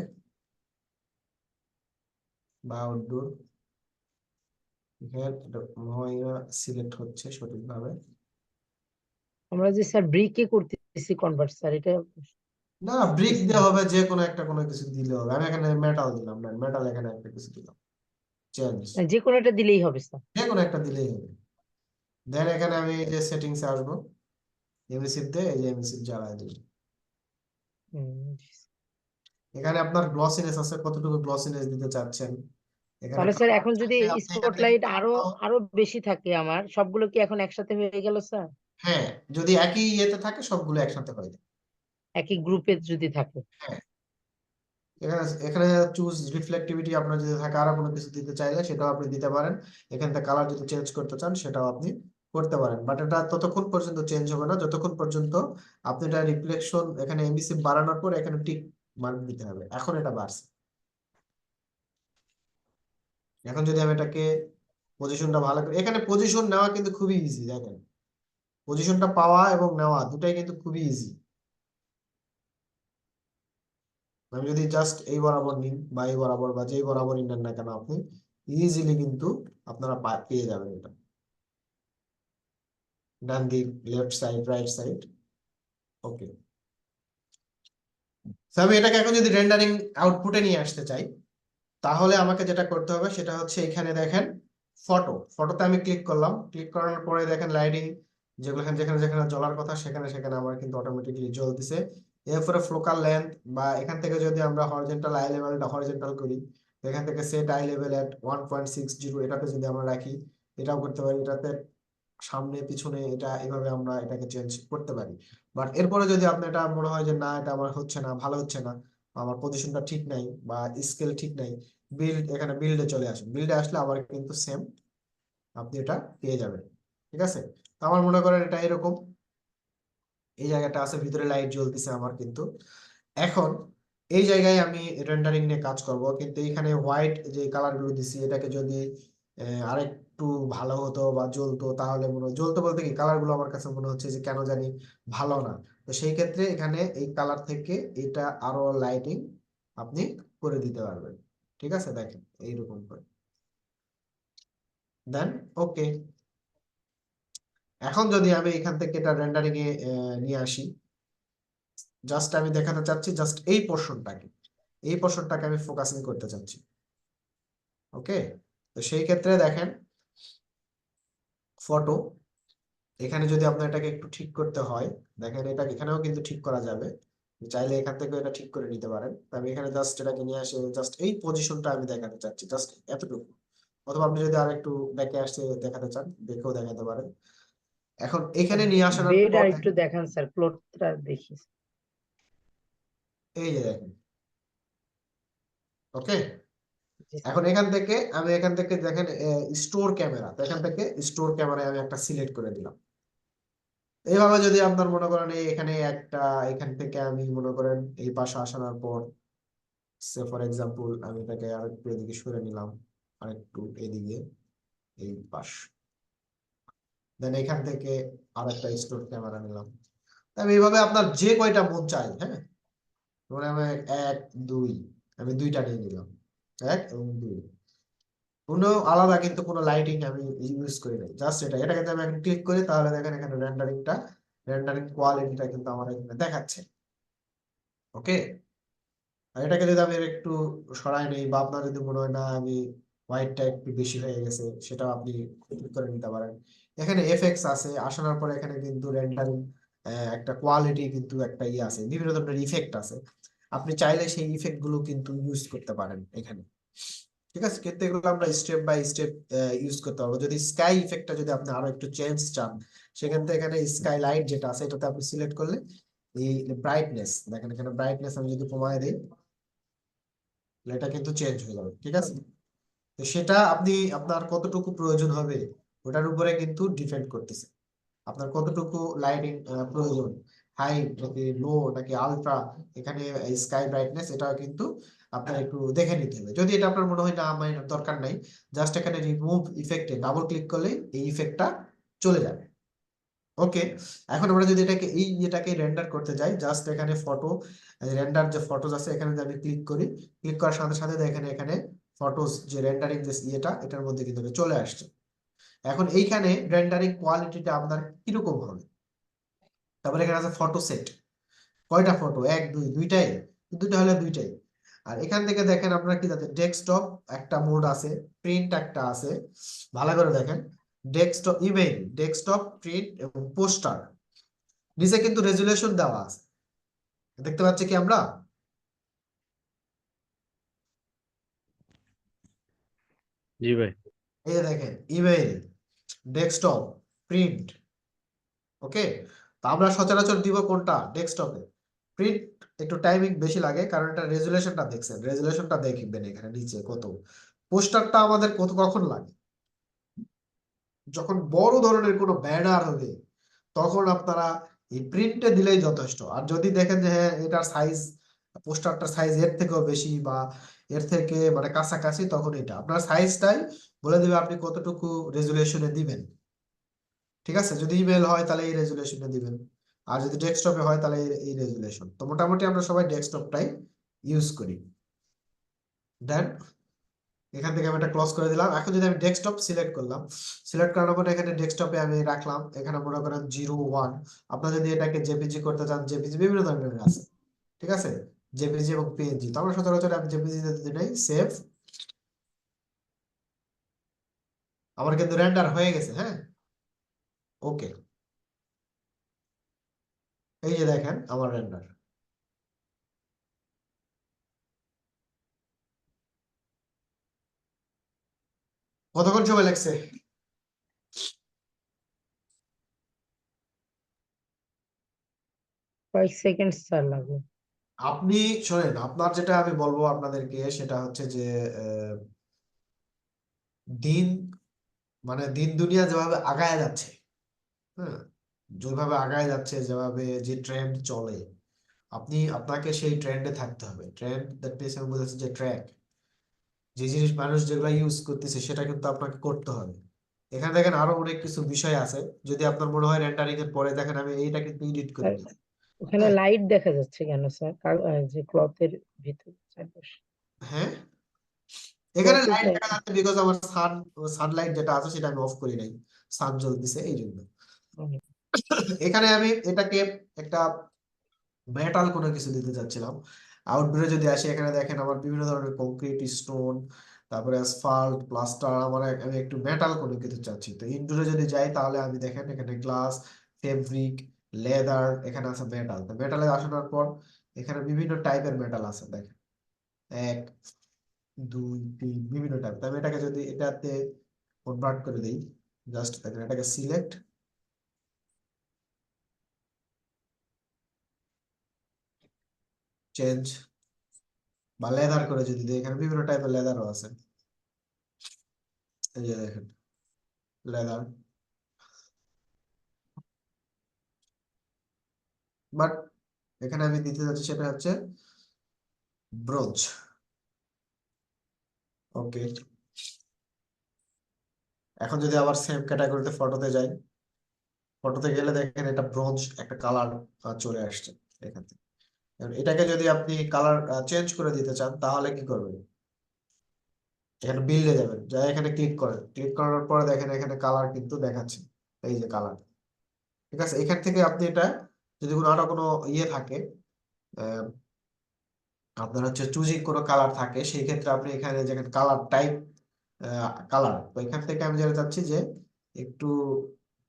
বা আউটডোর, এখানে সিলেক্ট হচ্ছে সঠিকভাবে। আমরা যে স্যার ব্রিকে করতেছি কনভার্ট স্যার, এটা না ব্রিক দেওয়া হবে, যে কোনো একটা কোনো কিছু দিলে হবে। আমি এখানে মেটাল দিলাম, না মেটাল এখানে একটা কিছু দিলাম, চেঞ্জ যে কোনো একটা দিলেই হবে স্যার। যে কোনো একটা দিলেই হবে। দেন এখানে আমি এই যে সেটিংসে আসবো, এমএসিভ দিয়ে এই যে এমএসিভ জ্বালায় দিই। এখানে আপনার গ্লসিনেস আছে, কতটুকু গ্লসিনেস দিতে চাচ্ছেন এখানে। তাহলে স্যার এখন যদি আপনি এখান থেকে স্পটলাইট আরো আরো বেশি থাকে আমার, সবগুলো কি এখন একসাথে হয়ে গেল স্যার? হ্যাঁ, যদি একই ইয়েতে থাকে সবগুলো একসাথে হয়ে যায়। একই গ্রুপে যদি থাকে। হ্যাঁ, এখানে এখানে চুজ রিফ্লেক্টিভিটি আপনার যদি থাকে, আরো কোনো কিছু দিতে চাইলে সেটাও আপনি দিতে পারেন। এখান থেকে কালার যদি চেঞ্জ করতে চান সেটাও আপনি করতে পারেন, বাট এটা ততক্ষণ পর্যন্ত চেঞ্জ হবে না যতক্ষণ পর্যন্ত আপনি এটা রিফ্লেকশন এখানে এমবিসি বাড়ানোর পর এখানে টিক মার্ক দিতে হবে। এখন এটা বাড়ছে। এখন যদি আমি এটাকে পজিশনটা ভালো করে, এখানে পজিশন নেওয়া কিন্তু খুবই ইজি, দেখেন পজিশনটা পাওয়া এবং নেওয়া দুটাই কিন্তু খুবই ইজি। আমি যদি জাস্ট এই বরাবর নিন বা এই বরাবর বা যেই বরাবর নেন না কেন, আপনি ইজিলি কিন্তু আপনারা পেয়ে যাবেন এটা, ডান দিক, লেফট সাইড, রাইট সাইড। ওকে, আমি এটাকে এখন যদি রেন্ডারিং আউটপুটে নিয়ে আসতে চাই, তাহলে আমাকে যেটা করতে হবে সেটা হচ্ছে এখানে দেখেন ফটোতে আমি ক্লিক করলাম, ক্লিক করানোর পরে দেখেন লাইটিং যেগুলো যেখানে যেখানে জ্বলার কথা সেখানে সেখানে আমার কিন্তু অটোমেটিকলি জ্বলতেছে। এরপরে ফোকাল লেন্থ বা এখান থেকে যদি আমরা হরিজন্টাল আই লেভেলটা হরিজন্টাল করি, এখান থেকে সেট আই লেভেল এট 1.60 এটাতে যদি আমরা রাখি, এটাও করতে পারি। এটাতে সামনে পিছনে এটা এভাবে আমরা এটাকে চেঞ্জ করতে পারি। বাট এরপরে যদি আপনার এটা মনে হয় যে না এটা আমার হচ্ছে না, ভালো হচ্ছে না, আমার পজিশনটা ঠিক নাই বা স্কেল ঠিক নাই, এখানে বিল্ডে চলে আসুন। বিল্ডে আসলে আবার কিন্তু সেম আপনি এটা পেয়ে যাবেন। ঠিক আছে, তো আমার মনে করেন এটা এরকম এই জায়গাটা আছে, ভিতরে লাইট জ্বলতেছে আমার কিন্তু। এখন এই জায়গায় আমি রেন্ডারিং নিয়ে কাজ করব, কিন্তু এখানে হোয়াইট যে কালার গুলো দিছি এটাকে যদি আরেকটু ভালো হতো বা জ্বলতো, তাহলে মনে হয় জ্বলতো বলতে কি কালার গুলো আমার কাছে মনে হচ্ছে যে কেন জানি ভালো না। তো সেই ক্ষেত্রে এখানে এই কালার থেকে এটা আরো লাইটিং আপনি করে দিতে পারবেন। ঠিক আছে, দেখেন এইরকম করে, দেন ওকে। এখন যদি আমি এখান থেকে এটা রেন্ডারিং এ নিয়ে আসি, জাস্ট আমি দেখাতে চাচ্ছি জাস্ট এই পোর্শনটাকে আমি ফোকাসিং করতে চাচ্ছি। ওকে, তো সেই ক্ষেত্রে দেখেন ফটো, এখানে যদি আপনার এটাকে একটু ঠিক করতে হয়, দেখেন এটা এখানেও কিন্তু ঠিক করা যাবে। চাইলে এখান থেকে এটা ঠিক করে নিতে পারেন। তো আমি এখানে জাস্ট এটাকে নিয়ে আসে জাস্ট এই পজিশনটা আমি দেখাতে চাচ্ছি, জাস্ট এতটুকু। অথবা আপনি যদি আর একটু ব্যাকে আসে দেখাতে চান, দেখেও দেখাতে পারেন। এখন এখানে নিয়ে আসার বেড পর আর একটু দেখান স্যার, প্লটটা দেখি। এই যে দেখেন, ওকে। জি স্যার। এখন এখান থেকে দেখেন স্টোর ক্যামেরা, তো এখান থেকে স্টোর ক্যামেরায় আমি একটা সিলেক্ট করে দিলাম। এইভাবে যদি আপনার মনে করেন এখানে একটা, এখান থেকে আমি মনে করেন এই পাশে আসানোর পর সে ফর এক্সাম্পল আমি এটাকে আরেকটু এদিকে সরে নিলাম, আরেকটু এদিকে এই পাশ, দেন এখান থেকে আরেকটা স্টোর ক্যামেরা নিলাম। আমি এইভাবে আপনার যে কয়টা মন চাই, হ্যাঁ, মানে আমি 1 2 আমি 2টা নিয়ে নিলাম, 1 এবং 2। কোনো আলাদা কিন্তু কোনো লাইটিং আমি ইউজ করি নাই, জাস্ট এটা কিন্তু আমি এখন ক্লিক করি, তাহলে দেখেন এখানে রেন্ডারিং কোয়ালিটিটা কিন্তু আমার এখানে দেখাচ্ছে। ওকে, আর এটাকে যদি আমি একটু সরাই নেই, বা আপনার যদি মনে হয় না আমি হোয়াইটটা একটু বেশি হয়ে গেছে, সেটাও আপনি ক্লিক করে নিতে পারেন। এখানে এফএক্টস আছে, আসানোর পরে এখানে কিন্তু রেন্ডারিং একটা কোয়ালিটি কিন্তু একটা ইয়ে আছে, বিভিন্ন ধরনের ইফেক্ট আছে। আপনি চাইলে সেই ইফেক্ট গুলো কিন্তু ইউজ করতে পারেন এখানে, ঠিক আছে। কিন্তু এগুলো আমরা স্টেপ বাই স্টেপ ইউজ করতে পারবো। যদি স্কাই ইফেক্টটা যদি আপনি আরো একটু চেঞ্জ চান, সেক্ষেত্রে এখানে স্কাই লাইট যেটা আছে এটাতে আপনি সিলেক্ট করলে এই ব্রাইটনেস, দেখেন এখানে ব্রাইটনেস আমি যদি কমায় দিই, এটা কিন্তু চেঞ্জ হয়ে যাবে, ঠিক আছে। তো সেটা আপনি আপনার কতটুকু প্রয়োজন হবে ওটার উপরে কিন্তু ডিপেন্ড করতেছে, আপনার কতটুকু লাইটিং প্রয়োজন, হাই নাকি লো নাকি আলট্রা। এখানে স্কাই ব্রাইটনেস এটা কিন্তু আপনার একটু দেখে নিতে হবে। যদি এটা আপনার মনে হয় না আমার এটার দরকার নাই, জাস্ট এখানে রিমুভ ইফেক্টে ডাবল ক্লিক করলে এই ইফেক্টটা চলে যাবে। ওকে, এখন আমরা যদি এটাকে রেন্ডার করতে যাই, জাস্ট এখানে ফটো রেন্ডার যে ফটোজ আছে এখানে যদি আমি ক্লিক করি, ক্লিক করার সাথে সাথে দেখেন এখানে ফটোজ যে রেন্ডারিং যে এটার মধ্যে কিন্তু চলে আসছে। এখন এইখানে রেন্ডারিং কোয়ালিটিটা আপনার কিরকম হবে, তারপরে এখানে আছে ফটো সেট, কয়টা ফটো, 1 2 দুইটাই, দুইটা হলে দুইটাই। আর এখান থেকে দেখেন আপনার কি যাচ্ছে, ডেস্কটপ একটা মোড আছে, প্রিন্ট একটা আছে, ভালো করে দেখেন, ডেস্কটপ ইমেইল, ডেস্কটপ, প্রিন্ট এবং পোস্টার। নিচে কিন্তু রেজুলেশন দেওয়া আছে, দেখতে পাচ্ছি কি আমরা? জি ভাই। এই যে দেখেন ইমেইল, ডেস্কটপ, প্রিন্ট। ওকে, তো আমরা সচরাচর দিব কোনটা, ডেস্কটপে। প্রিন্ট একটু টাইমিং বেশি লাগে, কারণ এটা রেজুলেশনটা দেখছেন, রেজুলেশনটা দেখবেন এখানে নিচে কত। পোস্টারটা আমাদের কখন লাগে, যখন বড় ধরনের কোনো ব্যানার হবে তখন আপনারা এই প্রিন্টে দিলেই যথেষ্ট। আর যদি দেখেন যে হ্যাঁ এটার সাইজ, পোস্টারটার সাইজ এর থেকেও বেশি বা এর থেকে মানে কাছাকাছি, তখন এটা আপনার সাইজটাই বলে দিবে আপনি কতটুকু রেজুলেশনে দিবেন, ঠিক আছে। যদি ইমেল হয় তাহলে এই রেজুলেশনে দিবেন, আর যদি ডেস্কটপে হয় তাহলে এই রেজুলেশন। তো মোটামুটি আমরা সবাই ডেস্কটপটাই ইউজ করি। দেন এখান থেকে আমি এটা ক্লোজ করে দিলাম। এখন যদি আমি ডেস্কটপ সিলেক্ট করলাম, সিলেক্ট করার পরে এখানে ডেস্কটপে আমি রাখলাম, এখানে মনে করেন 01। আপনারা যদি এটাকে জেপিজি করতে চান, জেপিজি বিভিন্ন ধরনের আছে, ঠিক আছে, জেপিজি এবং পিএনজি। তো আমরা সচরাচর আমি জেপিজি দিতে নাই, সেভ। আমার কিন্তু রেন্ডার হয়ে গেছে, হ্যাঁ, ওকে। এই যে দেখেন আমার রেন্ডার। কতক্ষণ সময় লাগছে? কয়েক সেকেন্ড স্যার লাগবে। আপনি শোনেন, আপনার যেটা আমি বলবো আপনাদেরকে সেটা হচ্ছে যে দিন মানে দিন দুনিয়া যেভাবে আগায় যাচ্ছে, হ্যাঁ, যেভাবে আগায় যাচ্ছে, যেভাবে যে ট্রেন্ড চলে, আপনাকে সেই ট্রেন্ডে থাকতে হবে। ট্রেন্ড দ্যাট মিনস আমি বলতেছি যে ট্র্যাক, যে জিনিস মানুষ যেগুলো ইউজ করতেছে সেটা কিন্তু আপনাকে করতে হবে। এখানে দেখেন আরো অনেক কিছু বিষয় আছে, যদি আপনার মনে হয় রেন্ডারিং এর পরে দেখেন আমি এইটা কিন্তু এডিট করে স্যার দিই, ওখানে হ্যাঁ লাইট দেখা যাচ্ছে কেন স্যার, যে ক্লথের ভিতর চারপাশে? হ্যাঁ, এখানে ক্লথের লাইট দেখা যাচ্ছে বিকজ আমার সানলাইট যেটা আছে সেটা আমি অফ করি নাই, সান জ্বলতেছে এই জন্য। এখানে আমি এটাকে একটা মেটাল কোনো কিছু দিতে চাচ্ছিলাম। আউটডোরে যদি আসি, এখানে দেখেন আমার বিভিন্ন ধরনের কংক্রিট, স্টোন, তারপরে অ্যাসফাল্ট, প্লাস্টার, আমি একটু মেটাল কোনো কিছু চাচ্ছি। তো ইনডোরে যদি যাই তাহলে আমি দেখেন এখানে গ্লাস, ফেব্রিক, লেদার, এখানে আছে মেটাল। তো মেটালে আসানোর পর এখানে বিভিন্ন টাইপের মেটাল আছে দেখেন, 1 2 3 বিভিন্ন টাইপ। তবে এটাকে যদি এটাতে কনভার্ট করে দেই, জাস্ট দেখেন এটাকে সিলেক্ট, চেঞ্জ বা লেদার করে যদি দিই, এখানে বিভিন্ন টাইপের লেদারও আছে। এই যে দেখেন লেদার, বাট এখানে আমি দিতে যাচ্ছি সেটা হচ্ছে ব্রোঞ্জ। ওকে, এখন যদি আবার সেম ক্যাটাগরিতে ফটোতে যাই, ফটোতে গেলে দেখেন এটা ব্রোঞ্জ একটা কালার চলে আসছে এখান থেকে। এখন এটাকে যদি আপনি কালার চেঞ্জ করে দিতে চান তাহলে কি করবেন? এখানে বিল্ডে যাবেন, যা এখানে ক্লিক করেন, ক্লিক করার পরে দেখেন এখানে কালার কিন্তু দেখাচ্ছে, এই যে কালার। ঠিক আছে, এখান থেকে আপনি এটা যদি কোনো আরো কোনো ইয়ে থাকে, আহ, আপনার হচ্ছে চুজিং কোনো কালার থাকে, সেই ক্ষেত্রে আপনি এখানে যেখানে কালার টাইপ, কালার, তো এখান থেকে আমি যেটা চাচ্ছি যে একটু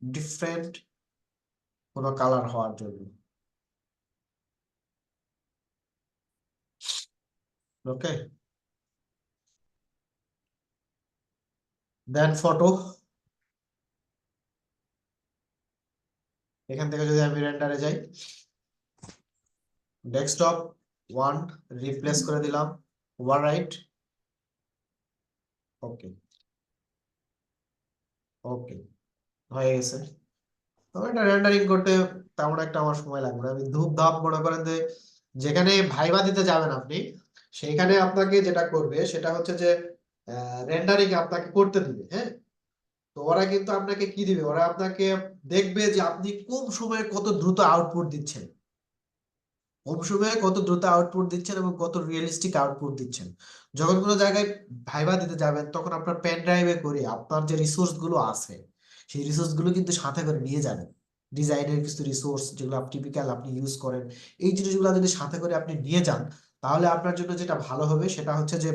ডিফারেন্ট কোনো কালার হওয়ার জন্য। ওকে, দেন ফটো, এখান থেকে যদি আমি রেন্ডারে যাই, ডেস্কটপ 1 রিপ্লেস করে দিলাম, ওভার রাইট, ওকে ওকে হয়ে গেছে। তো এটা রেন্ডারিং করতে তেমন একটা আমার সময় লাগবে না। আমি ধূপ ধাপ মনে করেন যে যেখানে ভাইবা দিতে যাবেন আপনি, সেইখানে আপনাকে যেটা করবে সেটা হচ্ছে যে রেন্ডারিং আপনাকে করতে দিবে, হ্যাঁ। তো ওরা কিন্তু আপনাকে কি দিবে, ওরা আপনাকে দেখবে যে আপনি কম সময়ে কত দ্রুত আউটপুট দিচ্ছেন, কম সময়ে কত দ্রুত আউটপুট দিচ্ছেন এবং কত রিয়েলিস্টিক আউটপুট দিচ্ছেন। যখন কোনো জায়গায় ভাইবা দিতে যাবেন তখন আপনার পেন ড্রাইভে করে আপনার যে রিসোর্স গুলো আছে সেই রিসোর্স গুলো কিন্তু সাথে করে নিয়ে যাবেন। ডিজাইনের কিছু রিসোর্স যেগুলো আপনি টিপিক্যাল আপনি ইউজ করেন, এই জিনিসগুলো যদি সাথে করে আপনি নিয়ে যান তাহলে আপনার জন্য যেটা ভালো হবে সেটা হচ্ছে যে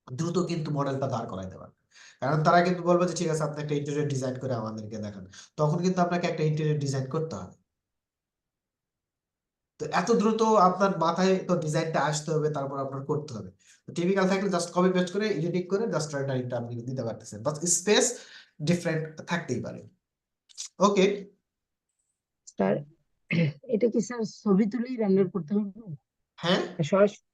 দ্রুত কিন্তু মডেলটা দাঁড় করাইতে পারবেন। কারণ তারা কিন্তু বলবে যে ঠিক আছে আপনি একটা ইন্টেরিয়র ডিজাইন করে আমাদেরকে দেখান, তখন কিন্তু আপনাকে একটা ইন্টেরিয়র ডিজাইন করতে হবে। তো এত দ্রুত আপনার মাথায় তো ডিজাইনটা আসতে হবে, তারপর আপনার করতে হবে। তো টিপিক্যাল থাকলে জাস্ট কপি পেস্ট করে এডিটিং করে জাস্ট রেন্ডারিংটা আপনি দিতে পারতেছেন, বাস স্পেস ডিফারেন্ট থাকতেই পারে। ওকে, স্যার এটা কি স্যার ছবি তুলেই রেন্ডার করতে হবে? হ্যাঁ সরাসরি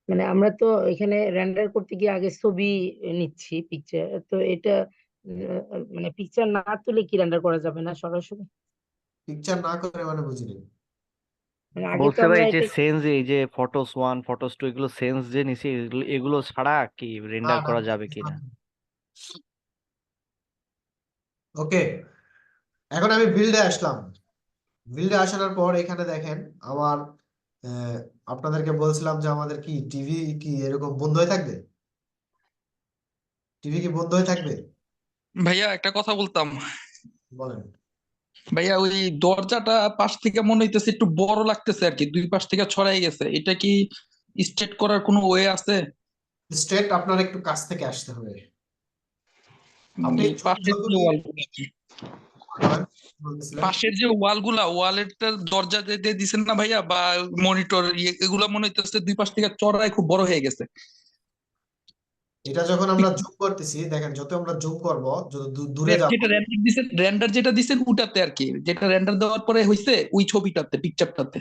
মানে আমরা তো এখানে রেন্ডার করতে গিয়ে আগে ছবি নিচ্ছি, পিকচার, তো এটা মানে পিকচার না তুলে কি রেন্ডার করা যাবে না সরাসরি? পিকচার না করে মানে বুঝিনি। মানে আগে তো বলছে ভাই আমরা যে এটা সেন্স, এই যে ফটোস 1 ফটোস 2 এগুলো সেন্স যে নিছি, এগুলো এগুলো ছাড়া কি না রেন্ডার না, করা যাবে কিনা? ওকে, এখন আমি বিল্ডে আসলাম। বিল্ডে আসার পর এখানে দেখেন আমার আহ, আপনাদেরকে বলছিলাম যে আমাদের কি টিভি কি এরকম বন্ধ হয়ে থাকবে, টিভি কি বন্ধ হয়ে থাকবে? ভাইয়া একটা কথা বলতাম। বলেন। ভাইয়া ওই দরজাটা পাশ থেকে মনে হইতেছে একটু বড় লাগতেছে আর কি, দুই পাশ থেকে ছড়াই গেছে, এটা কি স্ট্রেট করার কোনো ওয়ে আছে? স্ট্রেট আপনার একটু কাছ থেকে আসতে হবে। আপনি মানে পাশের যে যতটুকু ওয়াল গুলা বলেন, বলতেছিলেন। পাশের যে ওয়াল গুলা, ওয়ালের দরজা দিয়ে দিছেন না ভাইয়া, বা মনিটর এগুলা মনে হইতেছে দুই পাশ থেকে চড়াই খুব বড় হয়ে গেছে। এটা যখন আমরা জুম করতেছি দেখেন, যত আমরা জুম করব যত দূরে যাব, যেটা রেন্ডার দিছেন, যেটা দিছেন ওটাতে আর কি, যেটা রেন্ডার দেওয়ার পরে হইছে ওই ছবিটাতে, পিকচারটাতে।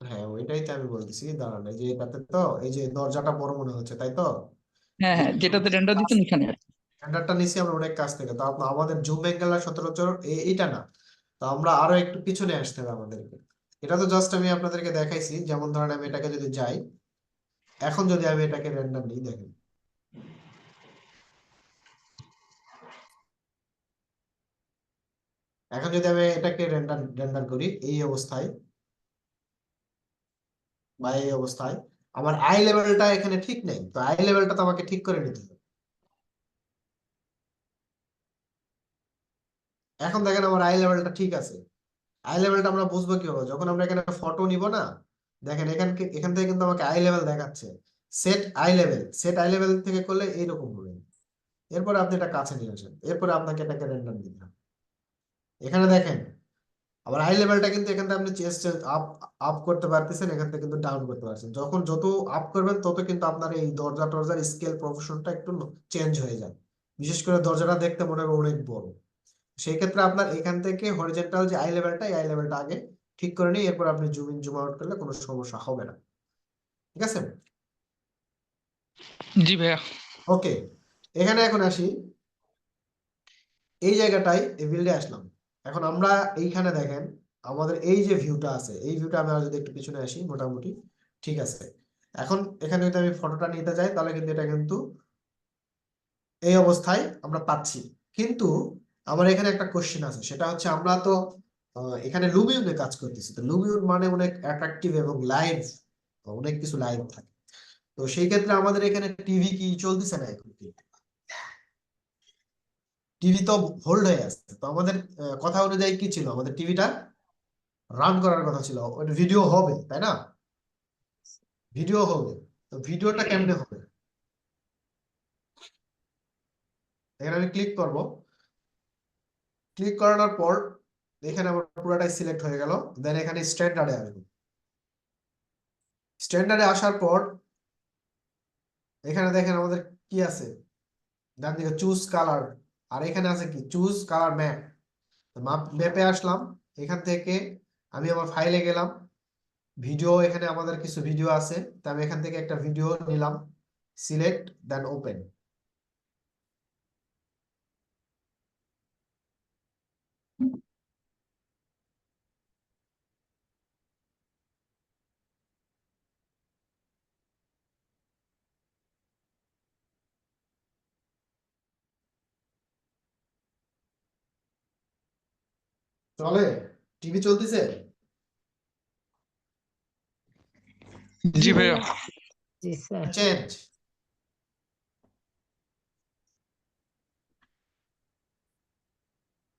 হ্যাঁ ওইটাই তো আমি বলতেছি, দাঁড়ান এই যে এটাতে তো এই যে দরজাটা বড় মনে হচ্ছে তাই তো, হ্যাঁ হ্যাঁ, যেটাতে রেন্ডার দিছেন ওখানে আর কি। স্ট্যান্ডার্ডটা নিছি আমরা অনেক কাছ থেকে, তো আমাদের জুম অ্যাঙ্গেল সচরাচর এইটা না, তো আমরা আরো একটু পিছনে আসতে হবে আমাদেরকে। এটা তো জাস্ট আমি আপনাদেরকে দেখাইছি, যেমন ধরেন আমি এটাকে যদি যাই, এখন যদি আমি এটাকে রেন্ডার নিই দেখেন, এখন যদি আমি এটাকে রেন্ডার করি এই অবস্থায় বা এই অবস্থায়, আমার আই লেভেলটা এখানে ঠিক নেই, তো আই লেভেলটা তো আমাকে ঠিক করে নিতে হবে। এখন দেখেন আমার আই লেভেলটা ঠিক আছে। আই লেভেলটা আমরা বুঝবো কিভাবে, যখন আমরা এখানে ফটো নিব না, দেখেন এখান থেকে কিন্তু আমাকে আই লেভেল দেখাচ্ছে, সেট আই লেভেল থেকে করলে এইরকম হবে। এরপরে আপনি এটা কাছে নিয়ে আসেন, এরপরে আপনাকে এটাকে রেন্ডার দিতে হবে। এখানে দেখেন আবার আই লেভেলটা কিন্তু এখান থেকে আপনি চেঞ্জ আপ আপ করতে পারতেছেন, এখান থেকে কিন্তু ডাউন করতে পারছেন। যখন যত আপ করবেন তত কিন্তু আপনার এই দরজা টরজার স্কেল প্রফেশনটা একটু চেঞ্জ হয়ে যায়। বিশেষ করে দরজাটা দেখতে মনে হয় অনেক বড়, সেই ক্ষেত্রে আপনার এখান থেকে হরিজন্টাল যে আই লেভেলটা, এই আই লেভেলটা আগে ঠিক করে নিয়ে এরপর আপনি জুম ইন জুম আউট করলে কোনো সমস্যা হবে না। ঠিক আছে? জি ভাইয়া। ওকে, এখানে এখন আসি, এই জায়গাটায় এই বিল্ডে আসলাম। এখন আমরা এইখানে দেখেন আমাদের এই যে ভিউটা আছে, এই ভিউটা আমরা যদি একটু পিছনে আসি মোটামুটি ঠিক আছে। এখন এখানে যদি আমি ফটোটা নিতে যাই তাহলে কিন্তু এটা কিন্তু এই অবস্থায় আমরা পাচ্ছি। কিন্তু আমার এখানে একটা কোশ্চেন আছে, সেটা হচ্ছে আমরা তো এখানে লুমিয়নে কাজ করতেছি, তো লুমিয়ন মানে অনেক অ্যাট্রাকটিভ এবং লাইভ, অনেক কিছু লাইভ থাকে। তো সেই ক্ষেত্রে আমাদের এখানে টিভি কি চলতেছে না এখন, টিভি তো হোল্ড হয়ে আছে। তো আমাদের কথা অনুযায়ী কি ছিল, আমাদের টিভিটা রান করার কথা ছিল, ওটা ভিডিও হবে তাই না, ভিডিও হবে। তো ভিডিওটা কেমনে হবে, এখানে আমি ক্লিক করব, ক্লিক করানোর পর এখানে আমার পুরোটাই সিলেক্ট হয়ে গেল। দেন এখানে স্ট্যান্ডার্ডে আসবো, স্ট্যান্ডার্ডে আসার পর এখানে দেখেন আমাদের কি আছে, ডান দিকে চুজ কালার, আর এখানে আছে কি চুজ কালার ম্যাপ। ম্যাপে আসলাম, এখান থেকে আমি আমার ফাইলে গেলাম, ভিডিও, এখানে আমাদের কিছু ভিডিও আছে, তো আমি এখান থেকে একটা ভিডিও নিলাম, সিলেক্ট দেন ওপেন। চলে, টিভি চলতেছে। জি ভাইয়া। জি স্যার। চেঞ্জ,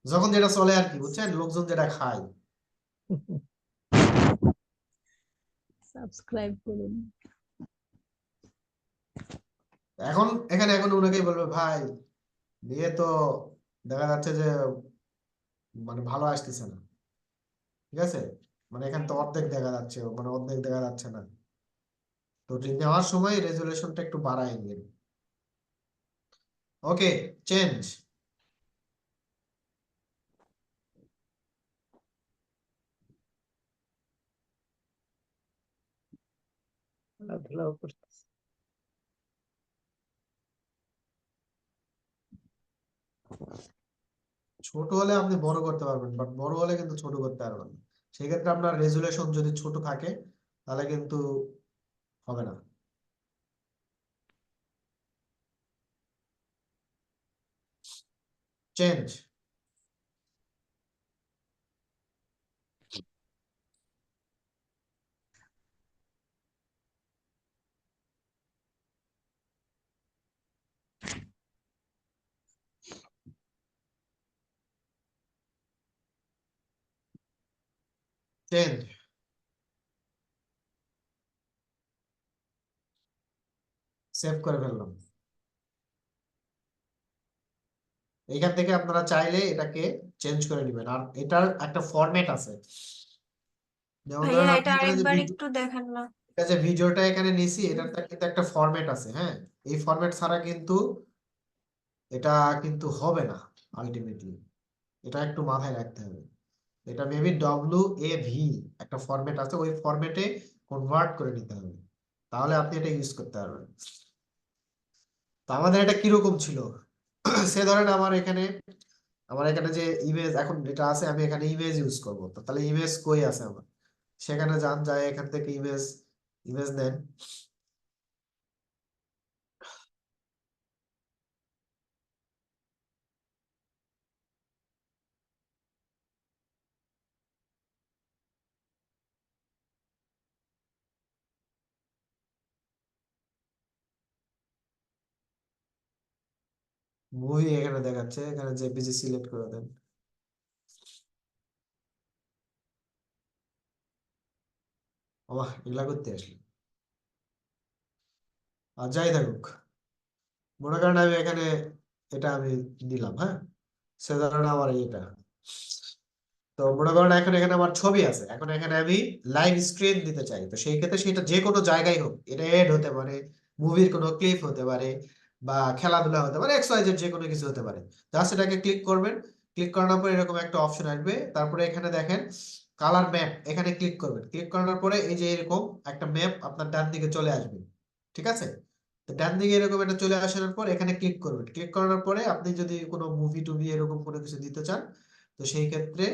যখন যেটা চলে আর কি, বুঝছেন, লোকজন যেটা খায়। সাবস্ক্রাইব করুন। এখন এখানে এখন ওনাকেই বলবে ভাই বিয়ে তো দেখা যাচ্ছে যে মানে ভালো আসতেছে না, ঠিক আছে, মানে এখানে তো অর্ধেক দেখা যাচ্ছে, মানে অর্ধেক দেখা যাচ্ছে না। তো নেওয়ার সময় রেজুলেশনটা একটু বাড়ায় নিন। ওকে, চেঞ্জ, খেলাধুলাও করতেছে। ছোট হলে আপনি বড় করতে পারবেন, বাট বড় হলে কিন্তু ছোট করতে পারবেন না। সেক্ষেত্রে আপনার রেজুলেশন যদি ছোট থাকে তাহলে কিন্তু হবে না। চেঞ্জ, চেঞ্জ, সেভ করে ফেললাম। এখান থেকে আপনারা চাইলে এটাকে চেঞ্জ করে নেবেন, আর এটার একটা ফরম্যাট আছে। যেমন ভাইয়া ধরেন আপনি এটা এখানে যে আরেকবার একটু দেখান না। এটা যে ভিডিওটা এখানে নিছি, এটার কিন্তু একটা ফরম্যাট আছে, হ্যাঁ, এই ফরম্যাট ছাড়া কিন্তু এটা কিন্তু হবে না আলটিমেটলি, এটা একটু মাথায় রাখতে হবে। এটা মেবি WAV একটা ফরম্যাট আছে, ওই ফরম্যাটে কনভার্ট করে নিতে হবে, তাহলে আপনি এটা ইউজ করতে পারবেন। তো আমাদের এটা কিরকম ছিল, সে ধরেন আমার এখানে যে ইমেজ এখন এটা আছে, আমি এখানে ইমেজ ইউজ করব, তো তাহলে ইমেজ কই আছে আমার, সেখানে যান, যায় এখান থেকে ইমেজ ইমেজ নেন, মুভি এখানে দেখাচ্ছে, এখানে জেপিজি সিলেক্ট করে দেন। বাহ, এগুলা করতে আসলে, আর যাই থাকুক, মনে করেন আমি এখানে এটা আমি দিলাম, হ্যাঁ, সে ধরেন আমার এটা, তো মনে করেন এখন এখানে আমার ছবি আছে, এখন এখানে আমি লাইভ স্ক্রিন দিতে চাই, তো সেই ক্ষেত্রে সেটা যে কোনো জায়গায় হোক, এটা এড হতে পারে, মুভির কোনো ক্লিপ হতে পারে, বা খেলাধুলা হতে পারে, এক্স ওয়াই জেড যে কোনো কিছু হতে পারে। জাস্ট এটাকে ক্লিক করবেন, ক্লিক করানোর পরে এরকম একটা অপশন আসবে, তারপরে এখানে দেখেন কালার ম্যাপ, এখানে ক্লিক করবেন, ক্লিক করানোর পরে এই যে এরকম একটা ম্যাপ আপনার ডান দিকে চলে আসবে, ঠিক আছে? তো ডান দিকে এরকম একটা চলে আসার পর এখানে ক্লিক করবেন, ক্লিক করানোর পরে আপনি যদি কোনো মুভি টুভি এরকম কোনো কিছু দিতে চান, তো সেই ক্ষেত্রে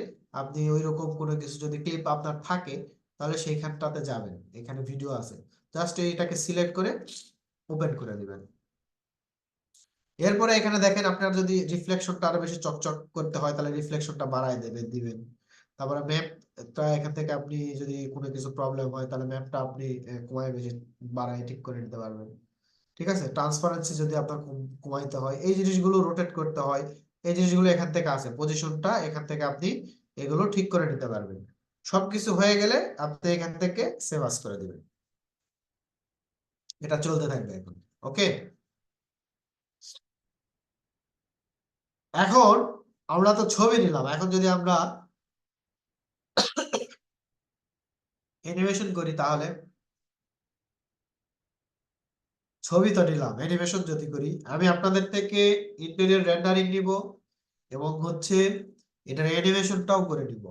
আপনি ওই রকম কোনো কিছু যদি ক্লিপ আপনার থাকে, তাহলে সেইখানটাতে যাবেন, এখানে ভিডিও আছে, জাস্ট এইটাকে সিলেক্ট করে ওপেন করে দিবেন। এরপরে এখানে দেখেন আপনার যদি রিফ্লেকশনটা আরো বেশি চকচক করতে হয়, তাহলে রিফ্লেকশনটা বাড়ায় দিবেন। তারপরে ম্যাপটা এখান থেকে আপনি যদি কোনো কিছু প্রবলেম হয়, তাহলে ম্যাপটা আপনি কমায় বেশি বাড়ায় ঠিক করে নিতে পারবেন, ঠিক আছে? ট্রান্সপারেন্সি যদি আপনার কমাইতে হয়, এই জিনিসগুলো রোটেট করতে হয়, এই জিনিসগুলো এখান থেকে আছে, পজিশনটা এখান থেকে আপনি এগুলো ঠিক করে নিতে পারবেন। সবকিছু হয়ে গেলে আপনি এখান থেকে সেভ আস করে দিবেন, এটা চলতে থাকবে এখন। ওকে, এখন আমরা তো ছবি নিলাম, এখন যদি আমরা অ্যানিমেশন করি, তাহলে ছবি তো নিলাম, অ্যানিমেশন যদি করি, আমি আপনাদের থেকে ইন্টেরিয়র রেন্ডারিং নিব এবং হচ্ছে এটার অ্যানিমেশনটাও করে নিব।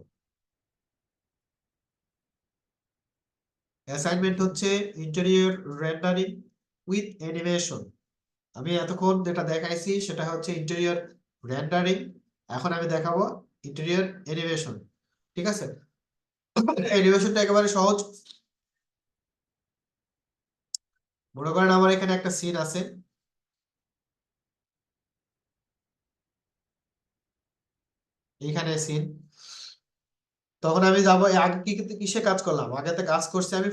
অ্যাসাইনমেন্ট হচ্ছে ইন্টেরিয়র রেন্ডারিং উইথ অ্যানিমেশন। আমি এতক্ষণ যেটা দেখাইছি সেটা হচ্ছে ইন্টেরিয়র রেন্ডারিং, এখন আমি দেখাবো ইন্টেরিয়র অ্যানিমেশন, ঠিক আছে? অ্যানিমেশনটা একেবারে সহজ। মনে করেন আমার এখানে একটা সিন আছে, এইখানে সিন, তখন আমি যাবো, আগে কিসে কাজ করলাম, আগেতে কাজ করছি আমি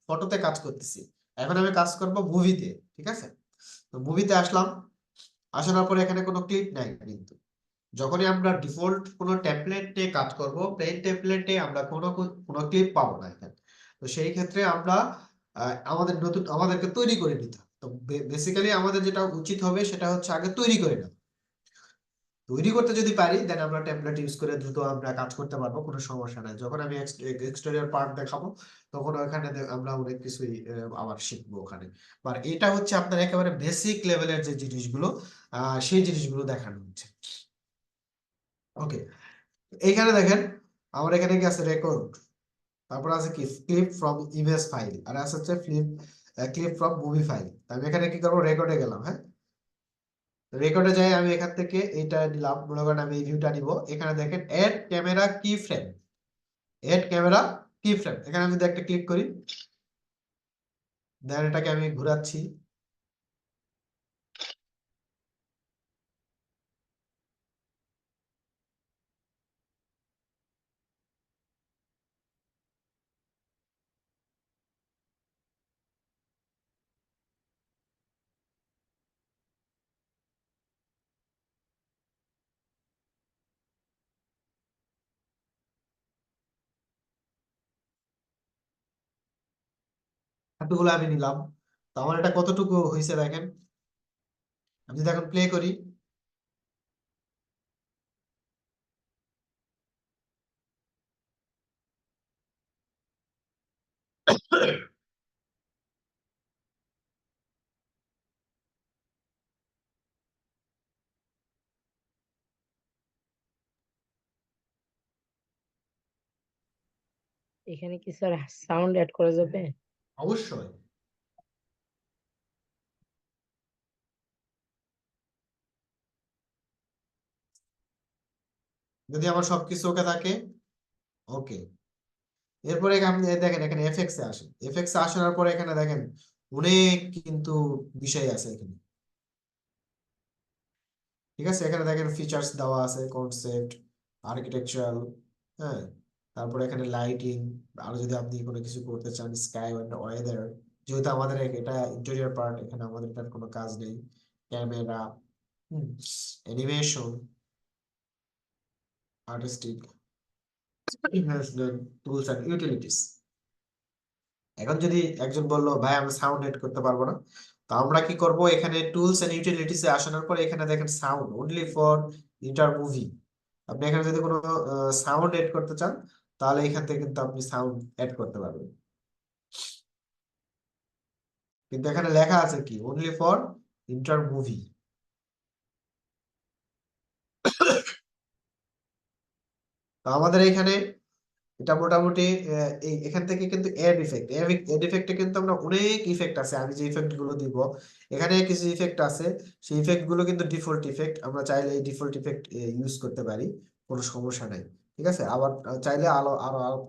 ফটোতে কাজ করতেছি, এখন আমি কাজ করব মুভিতে, ঠিক আছে? তো মুভিতে আসলাম, আসার পরে এখানে কোনো ক্লিপ নাই, কিন্তু যখনই আমরা ডিফল্ট কোনো টেমপ্লেটে কাজ করব, প্লেন টেমপ্লেটে আমরা কোনো ক্লিপ পাবো না এখানে। তো সেই ক্ষেত্রে আমরা আমাদেরকে তৈরি করে নিতে হবে। তো বেসিক্যালি আমাদের যেটা উচিত হবে সেটা হচ্ছে আগে তৈরি করে নেওয়া। তৈরি করতে যদি পারি, দেন আমরা টেমপ্লেট ইউজ করে দ্রুত আমরা কাজ করতে পারবো, কোনো সমস্যা নাই। যখন আমি এক্সটেরিয়র পার্ট দেখাবো, তখন ওখানে আমরা অনেক কিছুই আবার শিখবো ওখানে। আর এটা হচ্ছে আপনার একেবারে বেসিক লেভেলের যে জিনিসগুলো, সেই জিনিসগুলো দেখানো হচ্ছে। ওকে, এইখানে দেখেন আমার এখানে কি আছে, রেকর্ড, তারপর আছে কি ক্লিপ ফ্রম ইমেজ ফাইল, আর আছে হচ্ছে ক্লিপ ফ্রম মুভি ফাইল। আমি এখানে কি করবো, রেকর্ডে গেলাম, হ্যাঁ, রেকর্ডে যাই, আমি এখান থেকে এইটা নিলাম, মনে করেন আমি এই ভিউটা নিব, এখানে দেখেন এড ক্যামেরা কি ফ্রেম, এড ক্যামেরা কি ফ্রেম, এখানে আমি যদি একটা ক্লিক করি, দেন এটাকে আমি ঘোরাচ্ছি, এতগুলো আমি নিলাম, তো আমার এটা কতটুকু হয়েছে দেখেন, আমি যদি এখন প্লে করি, এখানে কি স্যার সাউন্ড অ্যাড করা যাবে? অবশ্যই। যদি আমার সবকিছু ওকে থাকে, ওকে, এরপরে আপনি দেখেন এখানে এফএক্স এ আসেন, এফএক্স এ আসার পরে এখানে দেখেন অনেক কিন্তু বিষয় আছে এখানে, ঠিক আছে? এখানে দেখেন ফিচার্স দেওয়া আছে, কনসেপ্ট, আর্কিটেকচারাল, হ্যাঁ, তারপরে এখানে লাইটিং, আর যদি আপনি কোনো কিছু করতে চান, স্কাই এন্ড ওয়েদার, যেহেতু আমাদের এটা ইন্টেরিয়র পার্ট, এখানে আমাদের এটার কোনো কাজ নেই, camera, animation, artistic, investment, tools and utilities. এখন যদি একজন বললো ভাই আমি সাউন্ড এড করতে পারবো না, তো আমরা কি করব, এখানে টুলস এন্ড ইউটিলিটিস এ আসানোর পরে এখানে দেখেন sound only for inter movie, আপনি এখানে যদি কোনো সাউন্ড এড করতে চান তাহলে এখান থেকে কিন্তু আপনি সাউন্ড এড করতে পারবেন, কিন্তু এখানে লেখা আছে কি অনলি ফর ইন্টার মুভি। তো আমাদের এখানে এটা মোটামুটি এখান থেকে কিন্তু এড ইফেক্টে কিন্তু আমরা অনেক ইফেক্ট আছে, আমি যে ইফেক্ট গুলো দিব এখানে কিছু ইফেক্ট আছে, সেই ইফেক্ট গুলো কিন্তু ডিফল্ট ইফেক্ট, আমরা চাইলে এই ডিফল্ট ইফেক্ট ইউজ করতে পারি, কোনো সমস্যা নাই। ঠিক আছে, আবার চাইলে আরো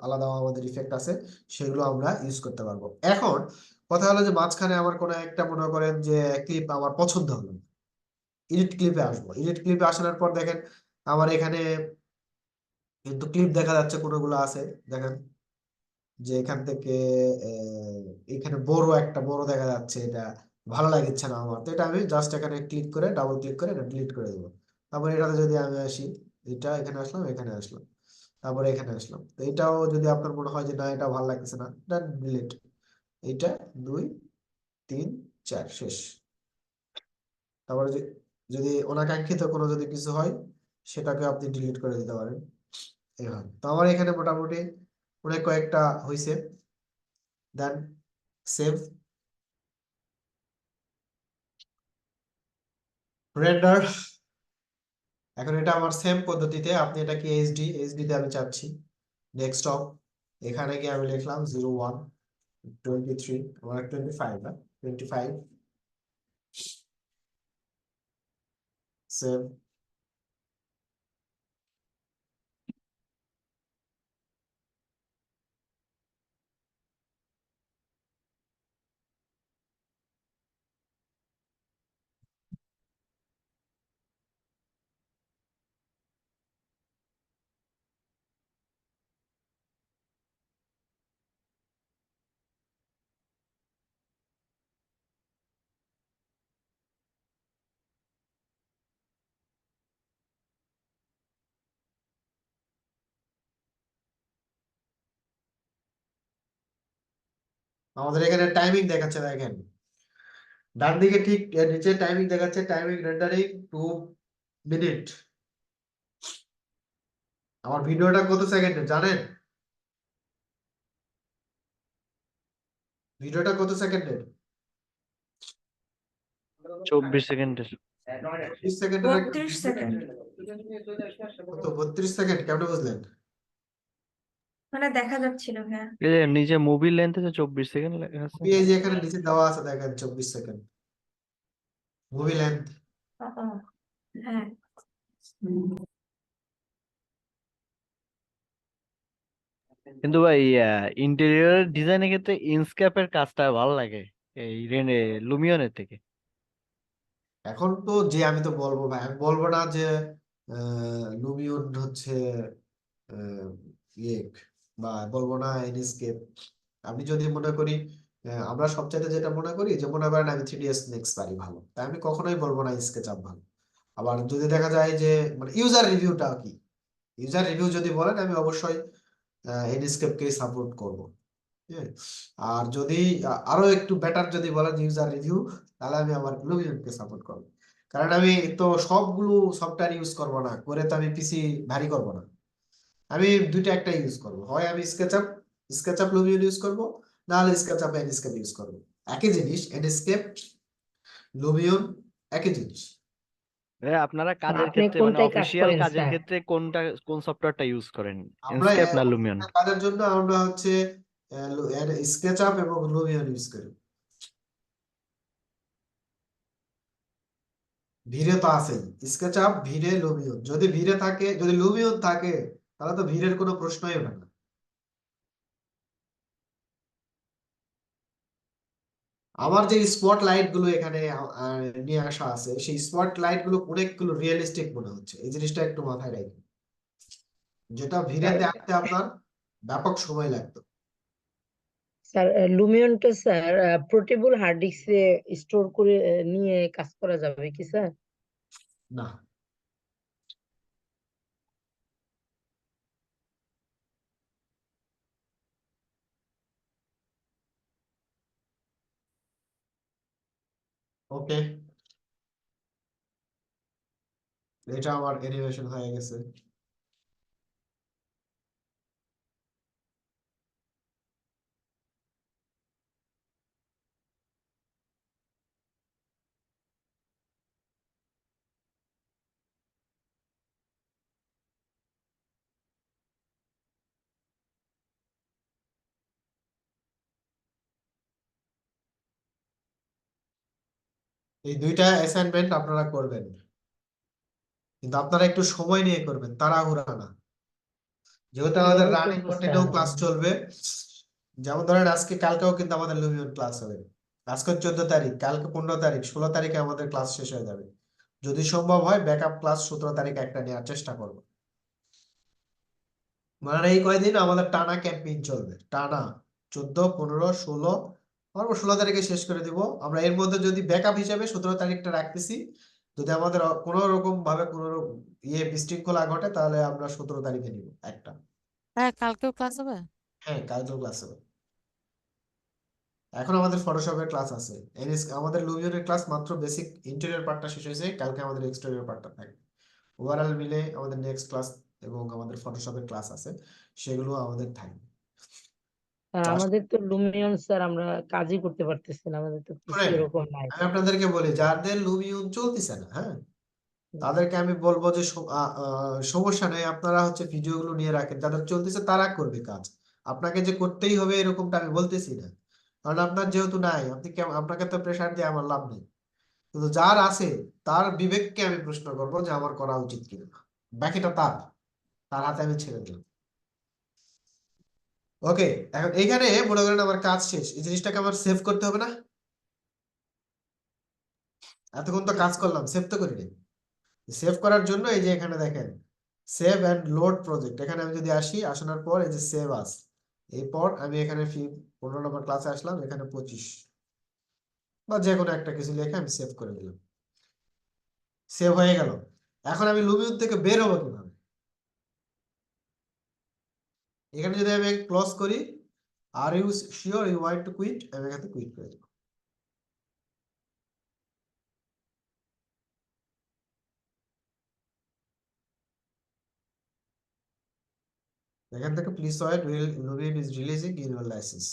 আলাদা আমাদের ইফেক্ট আছে, সেগুলো আমরা ইউজ করতে পারবো। এখন কথা হলো যে মাঝখানে আমার কোনো একটা মনে করেন যে ক্লিপ আমার পছন্দ হলো, এডিট ক্লিপে আসবো, এডিট ক্লিপে আসার পর দেখেন আমার এখানে কিন্তু ক্লিপ দেখা যাচ্ছে কোনগুলো আছে, দেখেন যে এখান থেকে এখানে বড় দেখা যাচ্ছে, এটা ভালো লাগছে না আমার, তো এটা আমি জাস্ট এখানে ক্লিক করে ডাবল ক্লিক করে এটা ডিলিট করে দেবো। তারপর এটাতে যদি আমি আসি, এটা এখানে আসলাম, এখানে আসলাম, তারপরে এখানে আসলাম, তো এটাও যদি আপনার মনে হয় যে না এটা ভালো লাগতেছে না, এটা ডিলিট, এইটা 2 3 4 শেষ। তারপরে যদি অনাকাঙ্ক্ষিত কোনো যদি কিছু হয় সেটাকে আপনি ডিলিট করে দিতে পারেন এভাবে। তো আমার এখানে মোটামুটি অনেক কয়েকটা হয়েছে, দেন সেভ রেন্ডার। এখন এটা আমার সেম পদ্ধতিতে, আপনি এটা কি এইচডি তে আমি চাচ্ছি, ডেস্কটপ, এখানে গিয়ে আমি লিখলাম 01 23, আমার 25 না 25, সেভ। আমাদের এখানে টাইমিং দেখাচ্ছে, দেখেন ডান দিকে ঠিক নিচে টাইমিং দেখাচ্ছে, টাইমিং রেন্ডারিং 2 মিনিট। আমার ভিডিওটা কত সেকেন্ডের জানেন? ভিডিওটা কত সেকেন্ডের? 24 সেকেন্ডের। 20 সেকেন্ডের একটা 32 সেকেন্ড, কত 32 সেকেন্ড কেমনে বুঝলেন? মানে দেখা যাচ্ছিল। হ্যাঁ, এই যে নিচে মুভি লেন্থ আছে 24 সেকেন্ড লেখা আছে। এই যে এখানে নিচে দেওয়া আছে দেখেন 24 সেকেন্ড মুভি লেন্থ। ও, ও, হ্যাঁ। কিন্তু ভাই ইন্টেরিয়র ডিজাইনের ক্ষেত্রে ইনস্কেপের কাজটা ভালো লাগে এই লুমিয়নের থেকে। এখন তো যে আমি তো বলবো ভাই, আমি বলবো না যে লুমিয়ন হচ্ছে আহ, ইয়ে বা বলবো না এনস্কেপ। আমি যদি মনে করি আমরা সবচাইতে যেটা মনে করি যে মনে করেন আমি 3ds Max পারি ভালো, তাই আমি কখনোই বলবো না স্কেচআপ ভালো। আবার যদি দেখা যায় যে মানে ইউজার রিভিউটা কি, ইউজার রিভিউ যদি বলেন আমি অবশ্যই এনস্কেপকে সাপোর্ট করব। হ্যাঁ, আর যদি আরো একটু বেটার যদি বলেন ইউজার রিভিউ, তাহলে আমি আমার লুমিয়নকে সাপোর্ট করব। কারণ আমি তো সবগুলো সফটওয়্যার ইউজ করব না করে, তো আমি পিসি ভারী করব না, আমি দুইটা একটা ইউজ করব, হয় আমি স্কেচআপ লুমিয়ন ইউজ করব, না হলে স্কেচআপ এনস্কেপ ইউজ করব। একই জিনিস, এনস্কেপ লুমিয়ন একই জিনিস। আপনারা কাজের আপনি ক্ষেত্রে মানে কোনটায় কাজ অফিসিয়াল করেন কাজের স্যার? ক্ষেত্রে কোন সফটওয়্যারটা ইউজ করেন, আমরা ইনস্কেপ না লুমিয়ন? কাজের জন্য আমরা হচ্ছে স্কেচআপ এবং লুমিয়ন ইউজ করি। ভিড়ে তো আছেই, স্কেচআপ ভিড়ে লুমিয়ন, যদি ভিড়ে থাকে যদি লুমিয়ন থাকে তাহলে তো ভিড়ের কোনো প্রশ্নই ওঠে না। আমার যে স্পট লাইট গুলো এখানে নিয়ে আসা আছে, সেই স্পট লাইট গুলো অনেকগুলো রিয়েলিস্টিক মনে হচ্ছে, এই জিনিসটা একটু মাথায় রাখবেন, যেটা ভিড়ে দেখতে আপনার ব্যাপক সময় লাগতো। স্যার লুমিয়নটা স্যার পোর্টেবল হার্ড ডিস্কে স্টোর করে নিয়ে কাজ করা যাবে কি স্যার? না, ওকে, এটা আমার অ্যানিমেশন হয়ে গেছে। এই দুইটা অ্যাসাইনমেন্ট আপনারা করবেন, কিন্তু আপনারা একটু সময় নিয়ে করবেন, তাড়াহুড়া না। যেহেতু আমাদের কিভাবে রানিং করবো কন্টিনিউ স্যার? ক্লাস চলবে, যেমন ধরেন আজকে কালকেও কিন্তু আমাদের লুমিয়ন ক্লাস হবে। আজকে 14 তারিখ, কালকে 15 তারিখ, 16 তারিখে আমাদের ক্লাস শেষ হয়ে যাবে। যদি সম্ভব হয় ব্যাকআপ ক্লাস 17 তারিখ একটা নেওয়ার চেষ্টা করব। মানে এই কয়দিন আমাদের টানা ক্যাম্পেইন চলবে, টানা 14, 15, 16, আমরা 16 তারিখে শেষ করে দিব। আমরা এর মধ্যে যদি ব্যাকআপ হিসেবে 17 তারিখটা রাখতেছি, যদি আমাদের কোনো রকম ভাবে কোনো বিশৃঙ্খলা ঘটে, তাহলে আমরা 17 তারিখে নিব একটা। হ্যাঁ, কালকেও ক্লাস হবে। হ্যাঁ, কালকেও ক্লাস হবে। এখন আমাদের ফটোশপের ক্লাস আছে, আমাদের লুমিয়নের ক্লাস মাত্র বেসিক ইন্টেরিয়র পার্টটা শেষ হয়েছে, কালকে আমাদের এক্সটেরিয়র পার্টটা থাকবে। ওভারঅল মিলে আমাদের নেক্সট ক্লাস এবং আমাদের ফটোশপের ক্লাস আছে, সেগুলো আমাদের থাকবে। আর তো আমাদের তো লুমিয়ন স্যার আমরা কাজই করতে পারতেছি না, আমাদের তো পিসি শুনেন, এরকম নাই। আমি আপনাদেরকে বলি, যাদের লুমিয়ন চলতেছে না, হ্যাঁ, তাদেরকে আমি বলবো যে সমস্যা নেই, আপনারা হচ্ছে ভিডিওগুলো নিয়ে রাখেন, যাদের চলতেছে তারা করবে কাজ। আপনাকে যে করতেই হবে এরকমটা আমি বলতেছি না, কারণ আপনার যেহেতু নাই, আপনাকে তো প্রেশার দিয়ে আমার লাভ নেই। কিন্তু যার আছে, তার বিবেককে আমি প্রশ্ন করবো যে আমার করা উচিত কিনা, বাকিটা তার তার হাতে আমি ছেড়ে দিলাম। ওকে, এখন এইখানে মনে করেন আমার কাজ শেষ, এই জিনিসটাকে আমার সেভ করতে হবে না? এতক্ষণ তো কাজ করলাম, সেভ তো করিনি। সেভ করার জন্য এই যে এখানে দেখেন সেভ এন্ড লোড প্রজেক্ট, এখানে আমি যদি আসি, আসানোর পর এই যে সেভ আস, এরপর আমি এখানে 15 নম্বর ক্লাসে আসলাম, এখানে 25 বা যে কোনো একটা কিছু লিখে আমি সেভ করে দিলাম, সেভ হয়ে গেল। এখন আমি লুমিয়ন থেকে বের হবো কিভাবে? এখানে যদি আমি ক্লোজ করি, are you sure you want to quit, আমি এখানে কুইট করে দেবো। এখান থেকে please wait, Lumion is releasing your licence.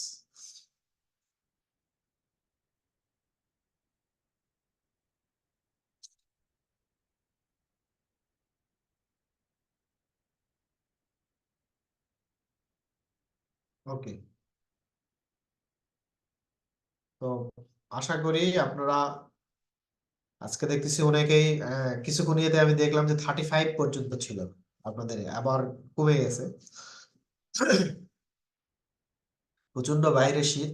ওকে, তো আশা করি আপনারা আজকে দেখতেছি অনেকেই কিছুক্ষণ ইয়েতে আমি দেখলাম যে 35 পর্যন্ত ছিল আপনাদের, আবার কমে গেছে। প্রচন্ড বাইরে শীত।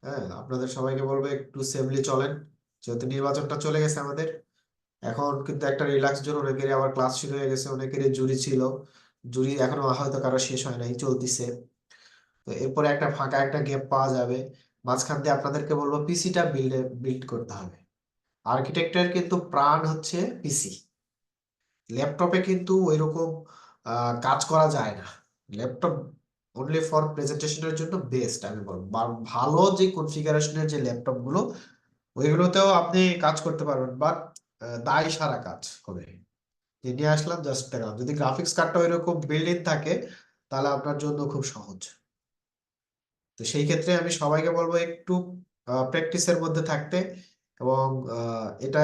হ্যাঁ, আপনাদের সবাইকে বলবো একটু সেফলি চলেন, যেহেতু নির্বাচনটা চলে গেছে আমাদের। এখন কিন্তু একটা রিল্যাক্স জোন, অনেকেরই আবার ক্লাস শুরু হয়ে গেছে, অনেকেরই জুরি ছিল, জুরি এখনো হয়তো কারো শেষ হয় নাই, চলতিছে। তো এরপরে একটা ফাঁকা একটা গ্যাপ পাওয়া যাবে, মাঝখান দিয়ে আপনাদেরকে বলবো পিসিটা বিল্ড করতে হবে। আর্কিটেক্টের কিন্তু প্রাণ হচ্ছে পিসি, ল্যাপটপে কিন্তু ওইরকম কাজ করা যায় না। ল্যাপটপ অনলি ফর প্রেজেন্টেশনের জন্য বেস্ট আমি বলবো, ভালো যে কনফিগারেশনের যে ল্যাপটপ গুলো, ওইগুলোতেও আপনি কাজ করতে পারবেন, বাট দায় সারা কাজ হবে। যে নিয়ে আসলাম জাস্ট দেখালাম, যদি গ্রাফিক্স কার্ডটা ওইরকম বিল্ড ইন থাকে, তাহলে আপনার জন্য খুব সহজ। তো সেই ক্ষেত্রে আমি সবাইকে বলবো একটু প্র্যাকটিসের মধ্যে থাকতে, এবং এটা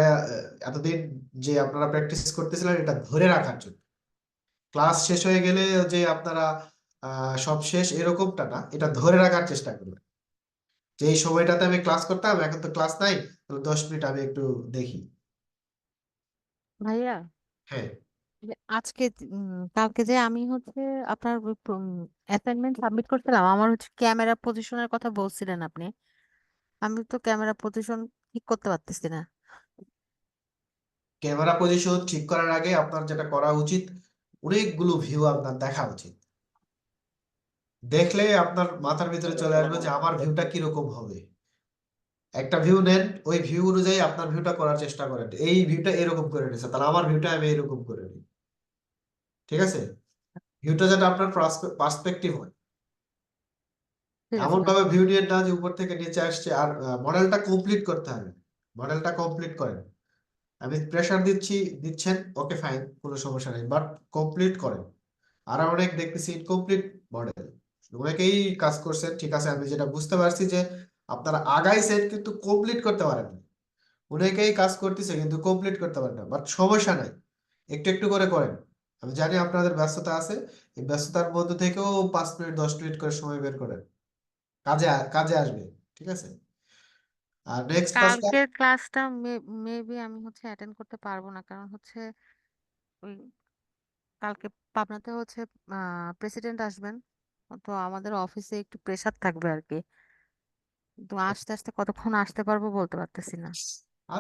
এতদিন যে আপনারা প্র্যাকটিস করতেছিলেন এটা ধরে রাখার জন্য। ক্লাস শেষ হয়ে গেলে যে আপনারা সব শেষ এরকমটা না, এটা ধরে রাখার চেষ্টা করবেন, যে এই সময়টাতে আমি ক্লাস করতাম, এখন তো ক্লাস নাই, তাহলে 10 মিনিট আমি একটু দেখি। ভাইয়া, হ্যাঁ, আজকে কালকে যে আমি হচ্ছে আপনার অ্যাসাইনমেন্ট সাবমিট করছিলাম, আমার হচ্ছে ক্যামেরা পজিশনের কথা বলছিলেন আপনি। আমি তো ক্যামেরা পজিশন ঠিক করতে পারতেছি না। ক্যামেরা পজিশন ঠিক করার আগে আপনার যেটা করা উচিত, অনেকগুলো ভিউ আপনার দেখা উচিত। দেখলে আপনার মাথার ভিতরে চলে আসবে যে আমার ভিউটা কিরকম হবে। একটা ভিউ নেন, ওই ভিউ অনুযায়ী আপনার ভিউটা করার চেষ্টা করেন, এই ভিউটা এরকম করে নিয়েছে, তাহলে আমার ভিউটা আমি এরকম করে নিই। ঠিক আছে, ভিউটা যাতে আপনার পার্সপেক্টিভ হয়, ঠিক আছে এমন ভাই। ভাবে ভিউ নিয়ে না যে উপর থেকে নিচে আসছে। আর মডেলটা কমপ্লিট করতে হবে, মডেলটা কমপ্লিট করেন। আমি প্রেসার দিচ্ছেন, ওকে ফাইন, কোনো সমস্যা নেই, বাট কমপ্লিট করেন। আর অনেক দেখতেছি ইনকমপ্লিট মডেল, অনেকেই কাজ করছেন, ঠিক আছে, আমি যেটা বুঝতে পারছি যে আপনারা আগাইছেন কিন্তু কমপ্লিট করতে পারেন না। অনেকেই কাজ করতেছে কিন্তু কমপ্লিট করতে পারেন না, বাট সমস্যা নাই, একটু একটু করে করেন। আমি জানি আপনাদের ব্যস্ততা আছে, এই ব্যস্ততার মধ্যে থেকেও 5 মিনিট 10 মিনিট করে সময় বের করেন, কাজে কাজে আসবে। ঠিক আছে, আর নেক্সট ক্লাসটা কালকের ক্লাসটা মেবি আমি হচ্ছে অ্যাটেন্ড করতে পারবো না, কারণ হচ্ছে ওই কালকে পাবনাতে হচ্ছে প্রেসিডেন্ট আসবেন, তো আমাদের অফিসে একটু প্রেসার থাকবে আর কি। তো আস্তে আস্তে কতক্ষণ আসতে পারবো বলতে পারতেছি না।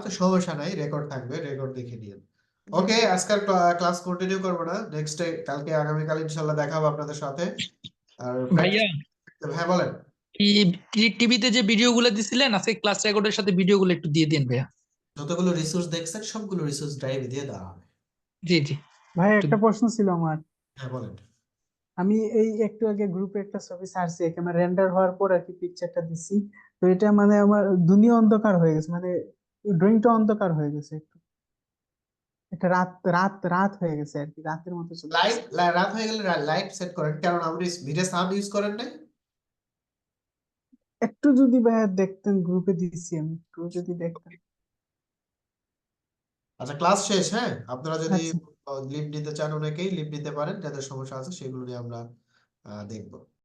তো সমস্যা নাই, রেকর্ড থাকবে, রেকর্ড দেখে নিন। জি ওকে, জি। আজকের ক্লাস কন্টিনিউ করবো না, নেক্সট ডে কালকে আগামীকাল ইনশাল্লাহ দেখা হবে আপনাদের সাথে। আর প্র্যাকটিস, ভাইয়া হ্যাঁ বলেন। টিভিতে যে ভিডিও গুলো দিছিলেন আজকে ক্লাস রেকর্ডের সাথে ভিডিও গুলো একটু দিয়ে দিন ভাইয়া। যতগুলো রিসোর্স দেখছেন সবগুলো রিসোর্স ড্রাইভে দিয়ে দেওয়া হবে। জি জি। ভাই একটু একটা প্রশ্ন ছিল আমার। হ্যাঁ বলেন। আমি এই একটু আগে গ্রুপে একটা ছবি ছাড়ছি, এখানে রেন্ডার হওয়ার পর আর কি পিকচারটা দিছি, তো এটা মানে আমার দুনিয়া অন্ধকার হয়ে গেছে, মানে ড্রয়িংটা অন্ধকার হয়ে গেছে একটু, একটা রাত রাত রাত হয়ে গেছে আর কি, রাতের মতো চলতেছে। রাত হয়ে গেলে লাইট সেট করেন, কারণ আপনি ভিডিও সাউন্ড ইউজ করেন নাই। একটু যদি ভাইয়া দেখতেন, গ্রুপে দিছি আমি, একটু যদি দেখতেন। আচ্ছা ক্লাস শেষ, হ্যাঁ আপনারা যদি আচ্ছা। লিভ নিতে চান অনেকেই লিভ নিতে পারেন, যাদের সমস্যা আছে সেগুলো নিয়ে আমরা দেখবো।